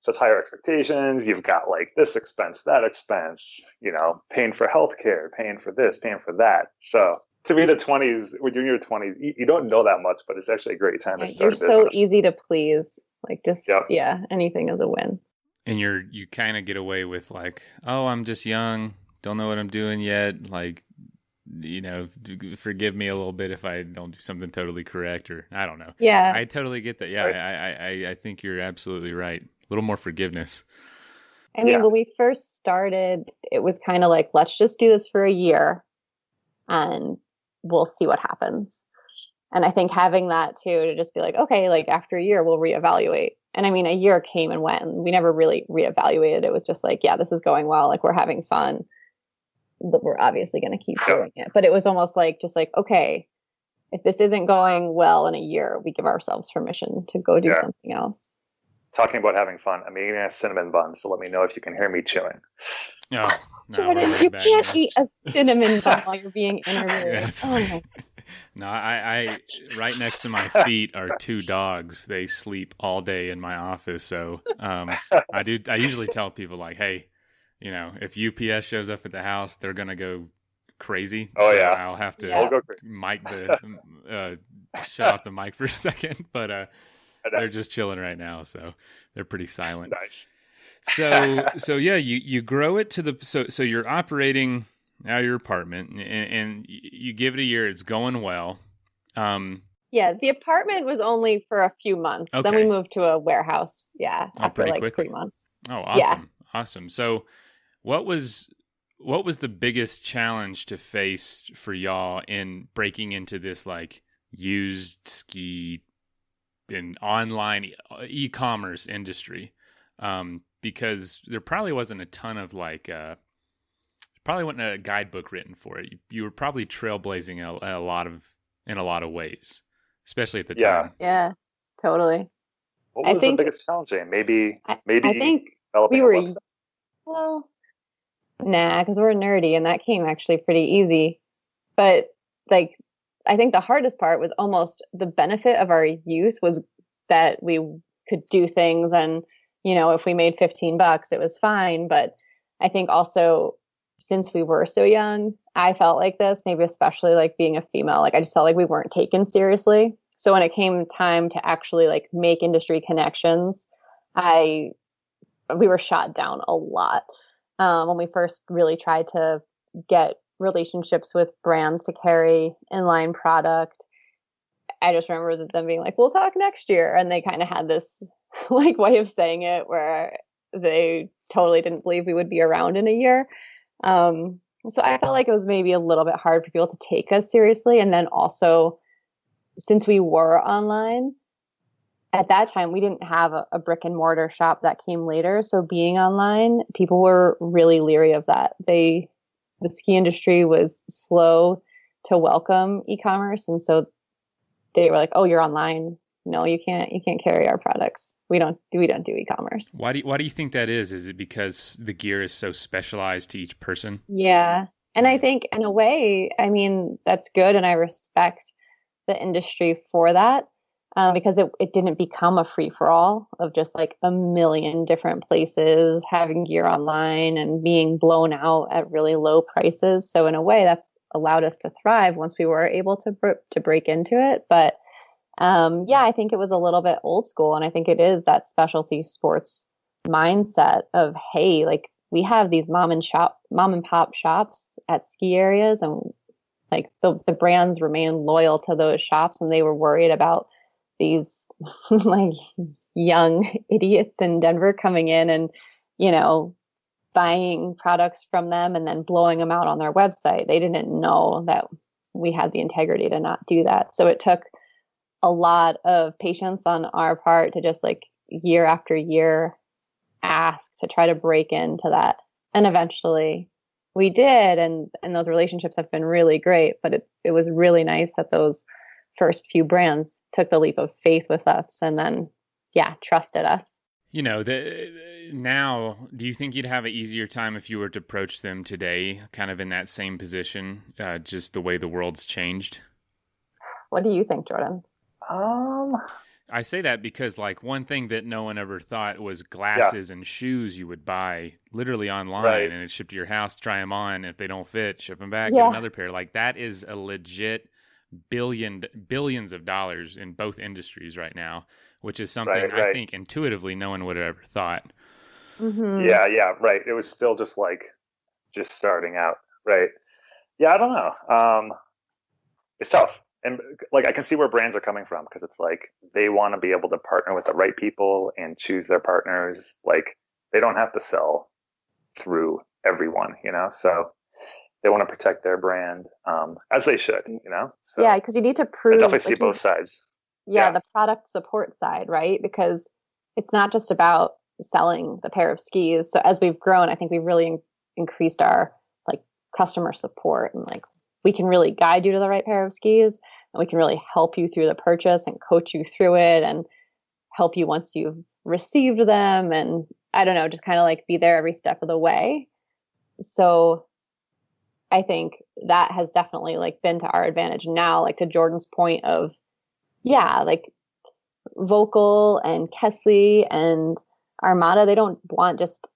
such higher expectations. You've got like this expense, that expense, paying for healthcare, paying for this, paying for that. So to me, the 20s, when you're in your 20s, you don't know that much, but it's actually a great time to start a business. You're so easy to please. Like just, anything is a win. And you kind of get away with like, oh, I'm just young, don't know what I'm doing yet. Like, forgive me a little bit if I don't do something totally correct, or I don't know. Yeah. I totally get that. Yeah, right. I think you're absolutely right. A little more forgiveness. I mean, when we first started, it was kind of like, let's just do this for a year and we'll see what happens. And I think having that too, to just be like, okay, like after a year, we'll reevaluate. And I mean, a year came and went and we never really reevaluated. It was just like, yeah, this is going well. Like we're having fun, but we're obviously going to keep doing it. But it was almost like, just like, okay, if this isn't going well in a year, we give ourselves permission to go do something else. Talking about having fun, I'm eating a cinnamon bun, so let me know if you can hear me chewing. No, Jordan, you can't eat a cinnamon bun while you're being interviewed. No, I right next to my feet are two dogs. They sleep all day in my office, so I usually tell people like, hey, if UPS shows up at the house, they're gonna go crazy. Oh, so yeah. I'll have to shut off the mic for a second, but they're just chilling right now, so they're pretty silent. Nice. So yeah, you grow it to so you're operating out of your apartment and you give it a year. It's going well. Yeah, the apartment was only for a few months. Okay. Then we moved to a warehouse. Yeah, after like quickly. 3 months. Oh, awesome. Yeah. Awesome. So what was the biggest challenge to face for y'all in breaking into this like used ski and online e-commerce industry? Because there probably wasn't a ton of like probably wasn't a guidebook written for it. You were probably trailblazing in a lot of ways, especially at the time. Yeah, totally. What was the biggest challenge, Jane? Maybe I think we were because we're nerdy, and that came actually pretty easy. But like, I think the hardest part was almost the benefit of our youth was that we could do things, and if we made $15, it was fine. But I think also, since we were so young, I felt like this, maybe especially like being a female, like I just felt like we weren't taken seriously. So when it came time to actually like make industry connections, we were shot down a lot. When we first really tried to get relationships with brands to carry inline product, I just remember them being like, we'll talk next year. And they kind of had this like way of saying it where they totally didn't believe we would be around in a year. So I felt like it was maybe a little bit hard for people to take us seriously. And then also, since we were online, at that time, we didn't have a brick and mortar shop that came later. So being online, people were really leery of that. The ski industry was slow to welcome e-commerce. And so they were like, oh, you're online. No, you can't carry our products. We don't do e-commerce. Why do you think that is? Is it because the gear is so specialized to each person? Yeah. And I think in a way, I mean, that's good. And I respect the industry for that. Because it didn't become a free for all of just like a million different places having gear online and being blown out at really low prices. So in a way, that's allowed us to thrive once we were able to break into it. But I think it was a little bit old school, and I think it is that specialty sports mindset of, hey, like we have these mom and pop shops at ski areas, and like the brands remain loyal to those shops, and they were worried about these like young idiots in Denver coming in and, buying products from them and then blowing them out on their website. They didn't know that we had the integrity to not do that. So it took a lot of patience on our part to just like year after year ask to try to break into that. And eventually we did. And those relationships have been really great, but it was really nice that those first few brands took the leap of faith with us and then, trusted us. Now, do you think you'd have an easier time if you were to approach them today, kind of in that same position, just the way the world's changed? What do you think, Jordan? I say that because like one thing that no one ever thought was glasses and shoes you would buy literally online and it's shipped to your house, try them on. If they don't fit, ship them back, get another pair. Like that is a legit billions of dollars in both industries right now, which is something I think intuitively no one would have ever thought. Mm-hmm. Yeah, right. It was still just starting out, right? Yeah, I don't know. It's tough. And like I can see where brands are coming from because it's like they want to be able to partner with the right people and choose their partners. Like they don't have to sell through everyone, so they want to protect their brand, as they should, So Yeah, because you need to I prove definitely see like both sides. yeah, Yeah, the product support side, right? Because it's not just about selling the pair of skis. So as we've grown, I think we've really increased our like customer support, and like we can really guide you to the right pair of skis, and we can really help you through the purchase and coach you through it and help you once you've received them, and I don't know, just kind of like be there every step of the way. So I think that has definitely like been to our advantage now, like to Jordan's point of yeah, like Vocal and Kesley and Armada, they don't want just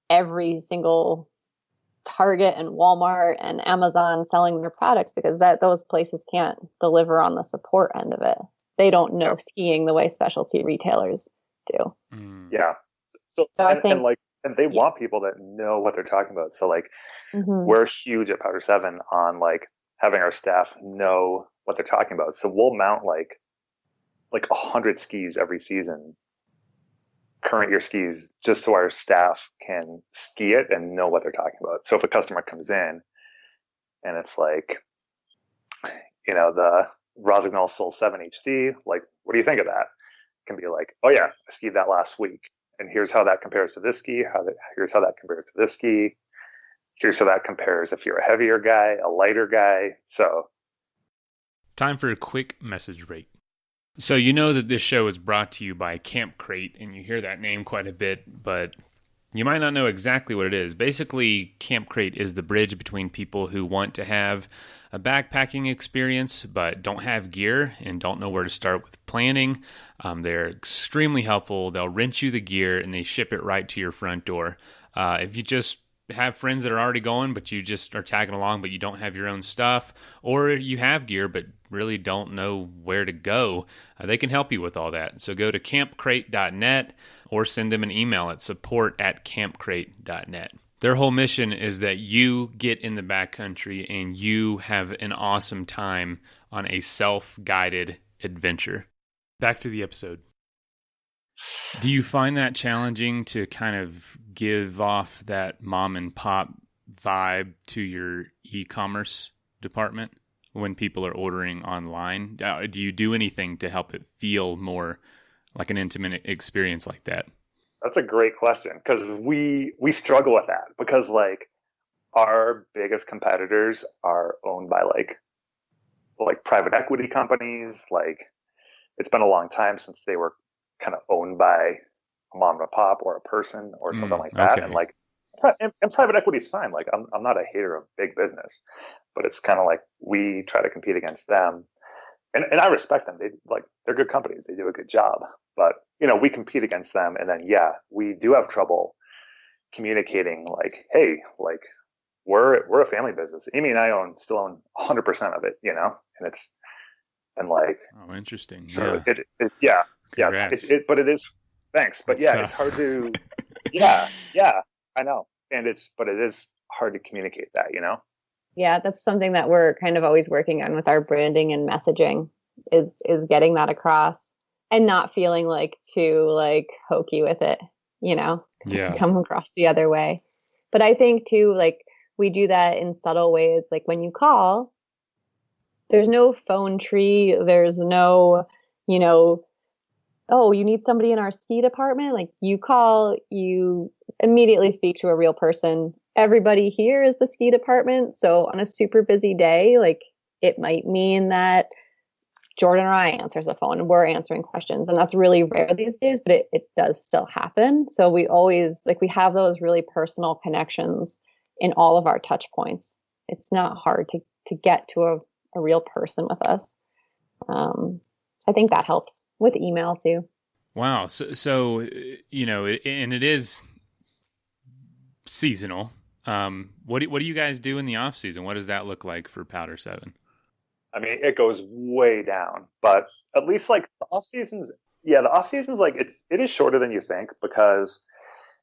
every single Target and Walmart and Amazon selling their products, because those places can't deliver on the support end of it. They don't know skiing the way specialty retailers do. yeah. So I think, and they want people that know what they're talking about. So like mm-hmm. we're huge at Powder7 on like having our staff know what they're talking about. So we'll mount like 100 skis every season, current year skis, just so our staff can ski it and know what they're talking about. So if a customer comes in and it's like, the Rossignol Soul 7 HD, like, what do you think of that? It can be like, oh yeah, I skied that last week. And here's how that compares to this ski. Here's how that compares to this ski. Here's how that compares if you're a heavier guy, a lighter guy. So time for a quick message break. So you know that this show is brought to you by Camp Crate, and you hear that name quite a bit, but you might not know exactly what it is. Basically, Camp Crate is the bridge between people who want to have a backpacking experience but don't have gear and don't know where to start with planning. They're extremely helpful. They'll rent you the gear and they ship it right to your front door. If you just have friends that are already going, but you just are tagging along, but you don't have your own stuff, or you have gear but really don't know where to go, they can help you with all that. So go to campcrate.net or send them an email at support@campcrate.net. Their whole mission is that you get in the backcountry and you have an awesome time on a self-guided adventure. Back to the episode. Do you find that challenging to kind of give off that mom and pop vibe to your e-commerce department when people are ordering online? Do you do anything to help it feel more like an intimate experience like that? That's a great question, because we struggle with that, because like our biggest competitors are owned by like private equity companies. Like it's been a long time since they were kind of owned by a mom and a pop or a person or something like that. Okay. And like, and private equity is fine. Like I'm not a hater of big business, but it's kind of like we try to compete against them. And I respect them. They're good companies. They do a good job, but we compete against them. And then, we do have trouble communicating like, hey, like we're a family business. Amy and I still own 100% of it, and like, oh, interesting. So yeah. But it is, thanks. But That's it's tough. hard to, I know. But it is hard to communicate that, Yeah, that's something that we're kind of always working on with our branding and messaging is getting that across and not feeling like too like hokey with it, Yeah. come across the other way. But I think too, like we do that in subtle ways. Like when you call, there's no phone tree. There's no, oh, you need somebody in our ski department. Like you call, you immediately speak to a real person. Everybody here is the ski department. So on a super busy day, like it might mean that Jordan or I answers the phone and we're answering questions. And that's really rare these days, but it does still happen. So we always we have those really personal connections in all of our touch points. It's not hard to get to a real person with us. So I think that helps with email too. Wow. So and it is seasonal. What do you guys do in the off season? What does that look like for Powder7? I mean, it goes way down, but at least like the off seasons, like it is shorter than you think, because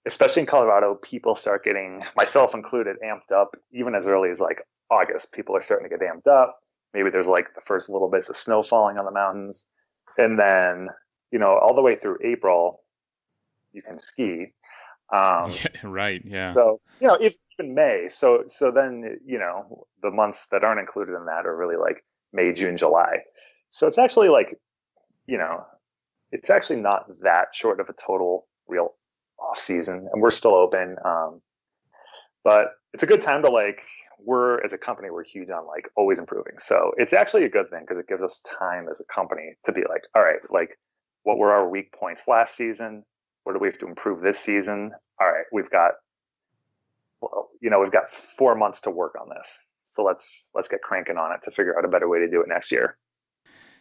especially in Colorado, people start getting, myself included, amped up even as early as like August, people are starting to get amped up. Maybe there's like the first little bits of snow falling on the mountains. And then, all the way through April, you can ski. Yeah, right. Yeah. So, even May. So then, the months that aren't included in that are really like May, June, July. So it's actually like, it's actually not that short of a total real off season, and we're still open. But it's a good time to as a company, we're huge on like always improving. So it's actually a good thing because it gives us time as a company to be like, all right, like what were our weak points last season? What do we have to improve this season? All right, we've got 4 months to work on this. So let's get cranking on it to figure out a better way to do it next year.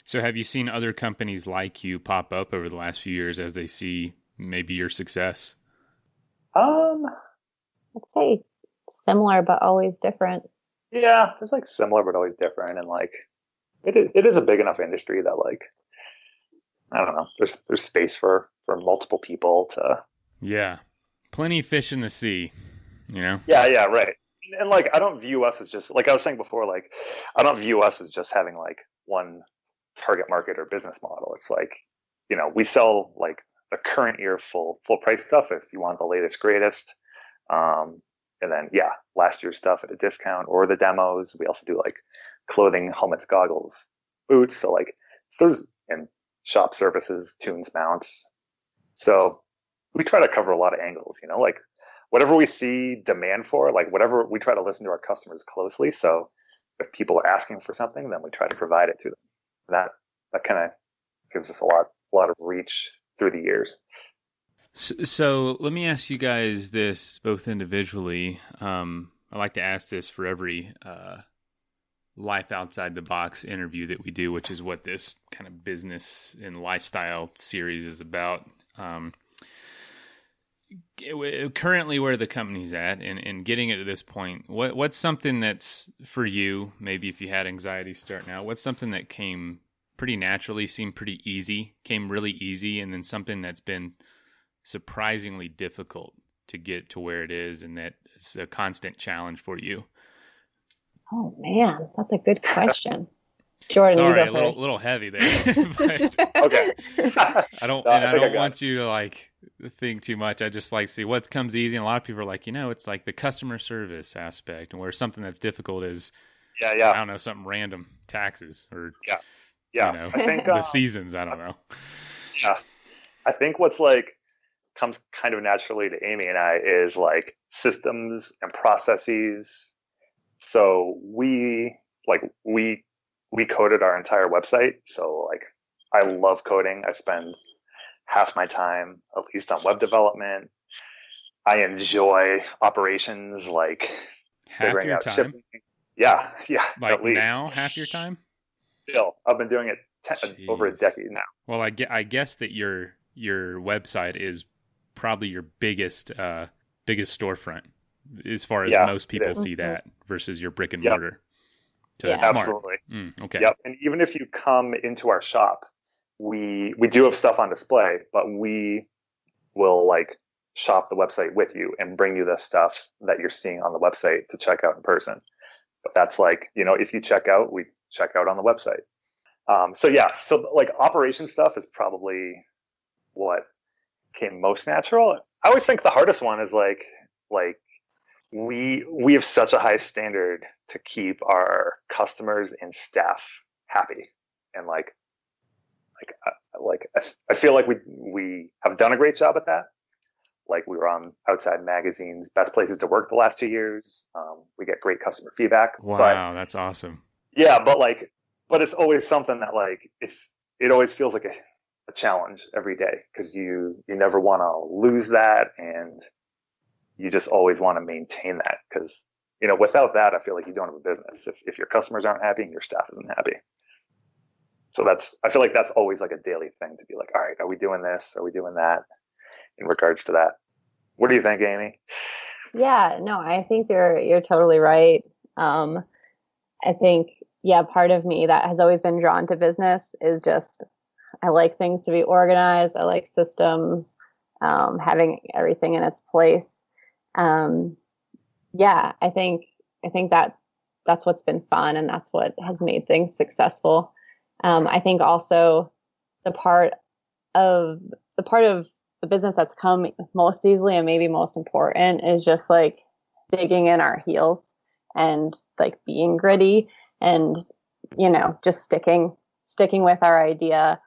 So have you seen other companies like you pop up over the last few years as they see maybe your success? I'd say similar, but always different. Yeah, there's like similar, but always different. And like, it is a big enough industry that like, I don't know, there's space for multiple people to. Yeah. Plenty of fish in the sea, Yeah, right. And like, I don't view us as just, like I was saying before, like, I don't view us as just having like one target market or business model. It's like, we sell like the current year full price stuff if you want the latest, greatest. And then, last year's stuff at a discount or the demos. We also do like clothing, helmets, goggles, boots. So like, and shop services, tunes, mounts. So we try to cover a lot of angles, like whatever we see demand for, like whatever, we try to listen to our customers closely. So if people are asking for something, then we try to provide it to them. That kind of gives us a lot of reach through the years. So let me ask you guys this, both individually. I like to ask this for every life outside the box interview that we do, which is what this kind of business and lifestyle series is about. Currently where the company's at and getting it to this point, what's something that's for you, maybe if you had anxiety starting out, what's something that came pretty naturally, seemed pretty easy, came really easy, and then something that's been surprisingly difficult to get to where it is and that it's a constant challenge for you? Oh man, that's a good question. Jordan, sorry, you go first. A little heavy there. But okay. I don't want you to like think too much. I just like to see what comes easy. And a lot of people are like, it's like the customer service aspect, and where something that's difficult is, I don't know, something random, taxes or I think the seasons. I don't know. Yeah, I think what's like comes kind of naturally to Amy and I is like systems and processes. So we coded our entire website. So like, I love coding. I spend half my time at least on web development. I enjoy operations, like figuring out shipping. Yeah. Like at least. now, half your time? Still, I've been doing it over a decade now. Well, I guess that your website is probably your biggest storefront as far as most people see that versus your brick and mortar. So that's smart. Absolutely. Okay. Yep. And even if you come into our shop, we do have stuff on display, but we will like shop the website with you and bring you the stuff that you're seeing on the website to check out in person. But that's like, if you check out, we check out on the website. So like operation stuff is probably what came most natural. I always think the hardest one is like we have such a high standard to keep our customers and staff happy, and I feel like we have done a great job at that. Like we were on Outside Magazine's Best Places to Work the last 2 years. We get great customer feedback. Wow, that's awesome. Yeah, but it's always something that like it always feels like a challenge every day because you never want to lose that, and you just always want to maintain that because without that, I feel like you don't have a business if your customers aren't happy and your staff isn't happy. So I feel like that's always like a daily thing to be like, all right, are we doing this? Are we doing that? In regards to that, what do you think, Amy? Yeah, no, I think you're totally right. I think, part of me that has always been drawn to business is just, I like things to be organized. I like systems, having everything in its place. I think that's that's what's been fun, and that's what has made things successful. I think also the part of the business that's come most easily and maybe most important is just like digging in our heels and like being gritty and, just sticking with our idea.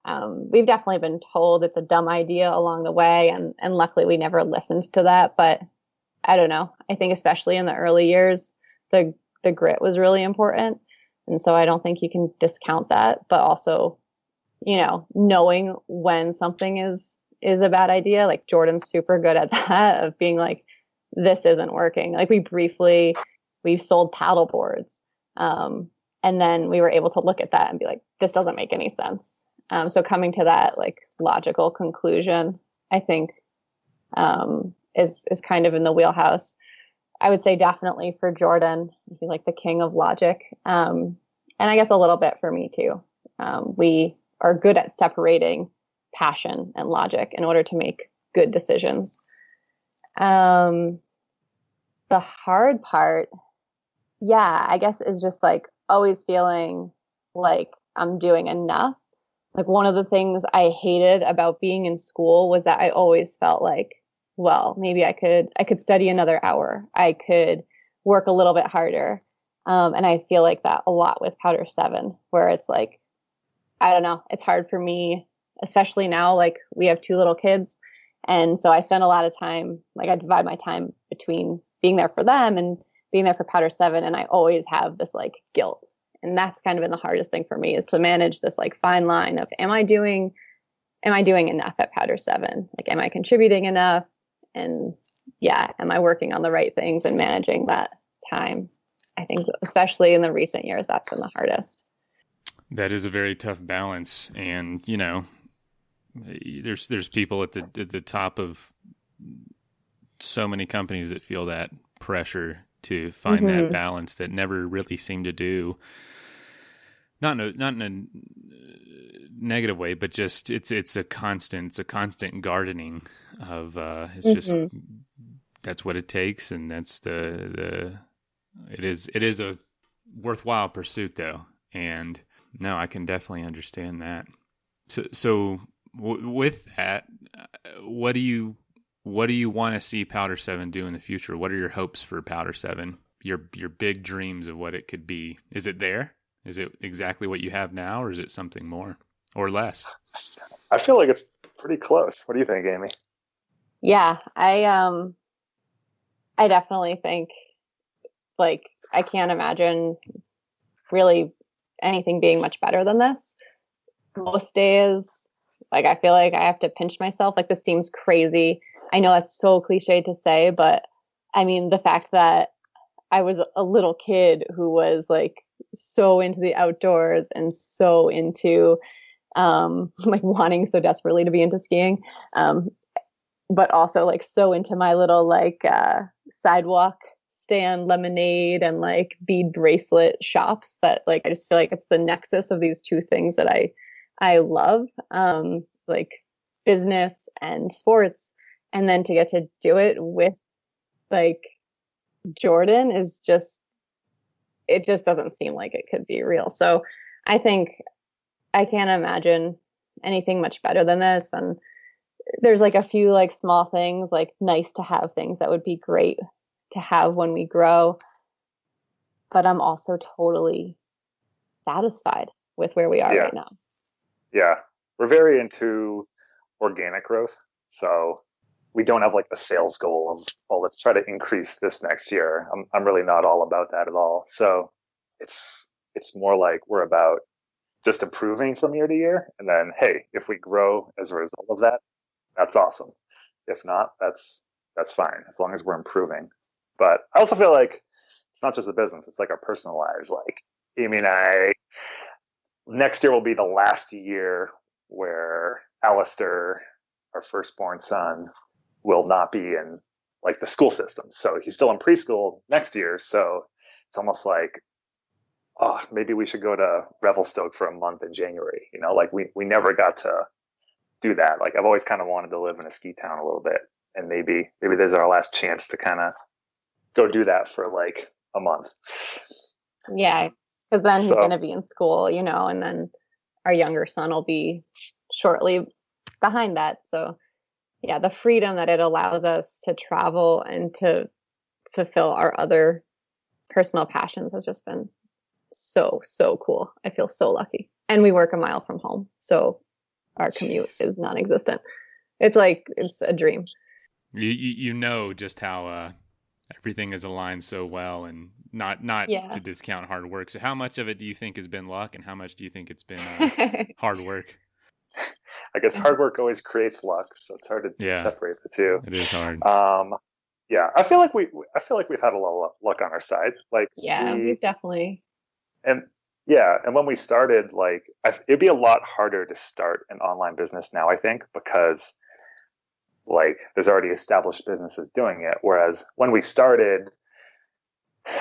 We've definitely been told it's a dumb idea along the way, and luckily we never listened to that. But I don't know. I think especially in the early years, the grit was really important. And so I don't think you can discount that, but also, knowing when something is a bad idea. Like Jordan's super good at that, of being like, this isn't working. Like we sold paddle boards. And then we were able to look at that and be like, this doesn't make any sense. So coming to that like logical conclusion, I think, is kind of in the wheelhouse. I would say definitely for Jordan, he's like the king of logic. And I guess a little bit for me too. We are good at separating passion and logic in order to make good decisions. The hard part, I guess, is just like always feeling like I'm doing enough. Like one of the things I hated about being in school was that I always felt like, well, maybe I could study another hour. I could work a little bit harder. And I feel like that a lot with Powder7, where it's like, I don't know, it's hard for me, especially now, like we have 2 little kids. And so I spend a lot of time, like I divide my time between being there for them and being there for Powder7. And I always have this like guilt. And that's kind of been the hardest thing for me, is to manage this like fine line of, am I doing enough at Powder7? Like, am I contributing enough? And am I working on the right things and managing that time? I think especially in the recent years, that's been the hardest. That is a very tough balance. And, there's people at the top of so many companies that feel that pressure to find that balance that never really seem to do. Not in a negative way, but just it's a constant gardening of it's just that's what it takes, and that's it is a worthwhile pursuit though. And no, I can definitely understand that. So with that, what do you want to see Powder7 do in the future? What are your hopes for Powder7? Your big dreams of what it could be? Is it there? Is it exactly what you have now, or is it something more or less? I feel like it's pretty close. What do you think, Amy? Yeah, I definitely think, like, I can't imagine really anything being much better than this. Most days, like, I feel like I have to pinch myself. Like, this seems crazy. I know that's so cliche to say, but I mean, the fact that I was a little kid who was like so into the outdoors and so into like wanting so desperately to be into skiing, but also like so into my little like sidewalk stand lemonade and like bead bracelet shops, that like I just feel like it's the nexus of these two things that I love, like business and sports, and then to get to do it with like Jordan is just, it just doesn't seem like it could be real. So I think I can't imagine anything much better than this. And there's like a few like small things, like nice to have things that would be great to have when we grow. But I'm also totally satisfied with where we are right now. Yeah. We're very into organic growth. So we don't have like the sales goal of, well, let's try to increase this next year. I'm really not all about that at all. So it's more like we're about just improving from year to year. And then, hey, if we grow as a result of that, that's awesome. If not, that's fine, as long as we're improving. But I also feel like it's not just the business, it's like our personal lives. Like Amy and I, next year will be the last year where Alistair, our firstborn son, will not be in like the school system. So he's still in preschool next year. So it's almost like, oh, maybe we should go to Revelstoke for a month in January. You know, like we never got to do that. Like I've always kind of wanted to live in a ski town a little bit. And maybe there's our last chance to kind of go do that for like a month. Yeah, because then he's So, going to be in school, and then our younger son will be shortly behind that. So, yeah, the freedom that it allows us to travel and to fulfill our other personal passions has just been so, so cool. I feel so lucky. And we work a mile from home, so our commute is non-existent. It's a dream. You know just how everything is aligned so well, and not to discount hard work. So how much of it do you think has been luck, and how much do you think it's been hard work? I guess hard work always creates luck, so it's hard to separate the two. It is hard. Yeah, I feel like we've had a lot of luck on our side. We've definitely. And when we started, it'd be a lot harder to start an online business now, I think, because there's already established businesses doing it. Whereas when we started,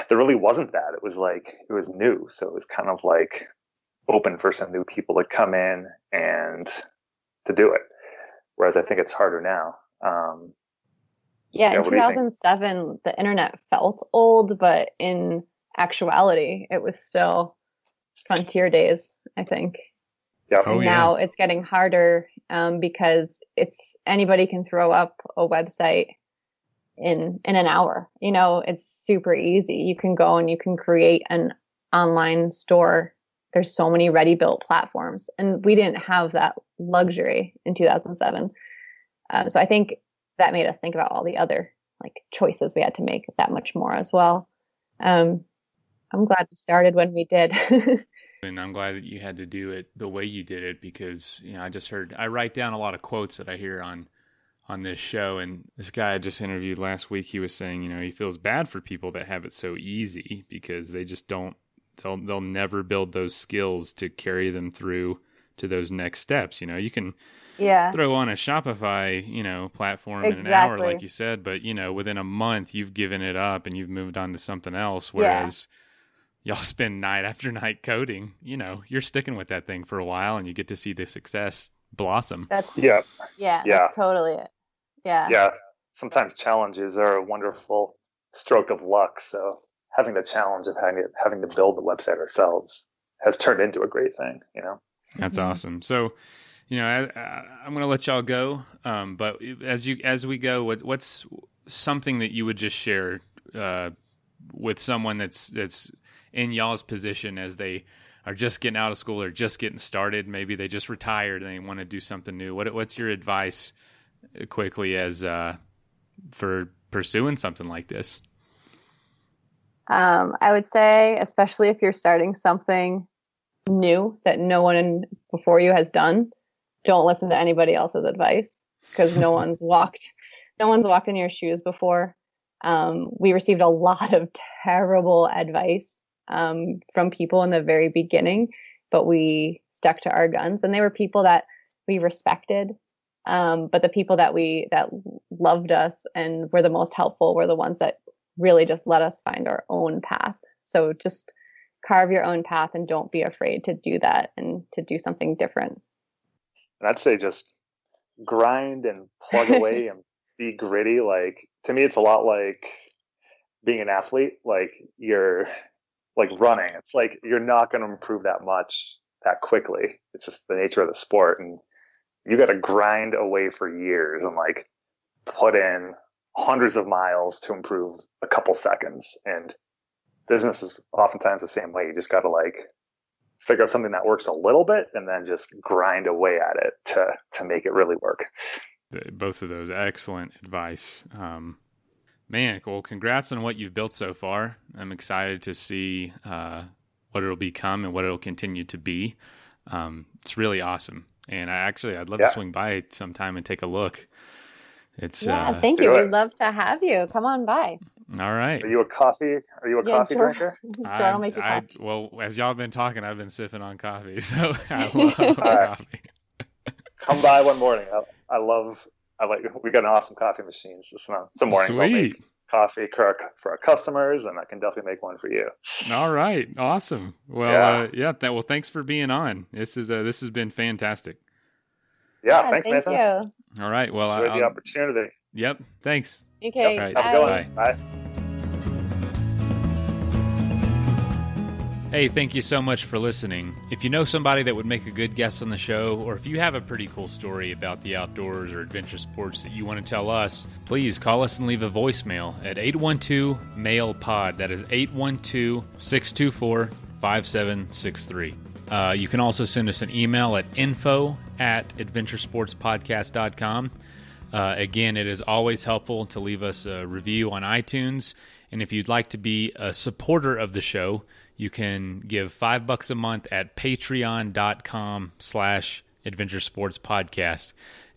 there really wasn't that. It was new. So it was kind of open for some new people to come in and to do it. Whereas I think it's harder now. In 2007, the internet felt old, but in actuality, it was still frontier days, I think. Yep. And now it's getting harder because anybody can throw up a website in an hour. It's super easy. You can go and you can create an online store. There's so many ready-built platforms, and we didn't have that luxury in 2007. So I think that made us think about all the other choices we had to make that much more as well. I'm glad we started when we did. And I'm glad that you had to do it the way you did it, because I write down a lot of quotes that I hear on this show, and this guy I just interviewed last week, he was saying, he feels bad for people that have it so easy because they just they'll never build those skills to carry them through to those next steps. You can throw on a Shopify, platform in an hour, like you said, but within a month you've given it up and you've moved on to something else. Whereas y'all spend night after night coding, you're sticking with that thing for a while and you get to see the success blossom. That's totally it. Yeah. Sometimes challenges are a wonderful stroke of luck. So having the challenge of having to build the website ourselves has turned into a great thing, That's awesome. So, I'm going to let y'all go. But as we go, what's something that you would just share with someone that's in y'all's position as they are just getting out of school or just getting started? Maybe they just retired and they want to do something new. What's your advice quickly as for pursuing something like this? I would say, especially if you're starting something new that no one before you has done, don't listen to anybody else's advice, because no one's walked in your shoes before. We received a lot of terrible advice from people in the very beginning, but we stuck to our guns, and they were people that we respected. But the people that loved us and were the most helpful were the ones that really just let us find our own path. So just carve your own path and don't be afraid to do that and to do something different. And I'd say just grind and plug away and be gritty. To me, it's a lot like being an athlete. You're running. It's you're not going to improve that much that quickly. It's just the nature of the sport. And you got to grind away for years and put in hundreds of miles to improve a couple seconds. And business is oftentimes the same way. You just got to figure out something that works a little bit and then just grind away at it to make it really work. Both of those, excellent advice. Man, well, congrats on what you've built so far. I'm excited to see what it'll become and what it'll continue to be. It's really awesome. And I'd love to swing by sometime and take a look. Thank you. We'd love to have you. Come on by. All right. Are you a coffee drinker? I'll make you coffee. Well, as y'all have been talking, I've been sipping on coffee, so I love coffee. Come by one morning. We got an awesome coffee machine. So some mornings I'll make coffee for our customers, and I can definitely make one for you. All right. Awesome. Well, well, thanks for being on. This has been fantastic. Yeah, thanks, Nathan. Thank you. All right. Well, enjoyed the opportunity. Yep. Thanks. Okay. Yep. Have a good one. Bye. Hey, thank you so much for listening. If you know somebody that would make a good guest on the show, or if you have a pretty cool story about the outdoors or adventure sports that you want to tell us, please call us and leave a voicemail at 812-MAIL-POD. That is 812-624-5763. You can also send us an email at info@adventuresportspodcast.com. Again, it is always helpful to leave us a review on iTunes. And if you'd like to be a supporter of the show, you can give $5 a month at patreon.com/adventuresportspodcast.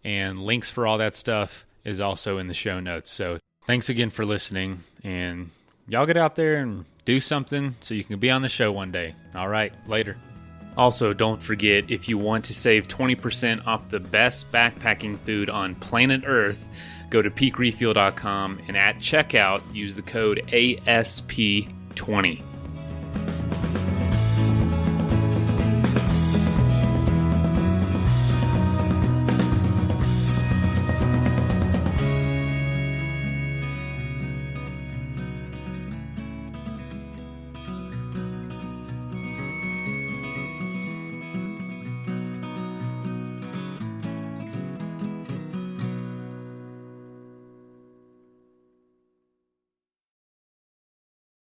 And links for all that stuff is also in the show notes. So thanks again for listening. And y'all get out there and do something so you can be on the show one day. All right, later. Also, don't forget, if you want to save 20% off the best backpacking food on planet Earth, go to peakrefuel.com and at checkout, use the code ASP20.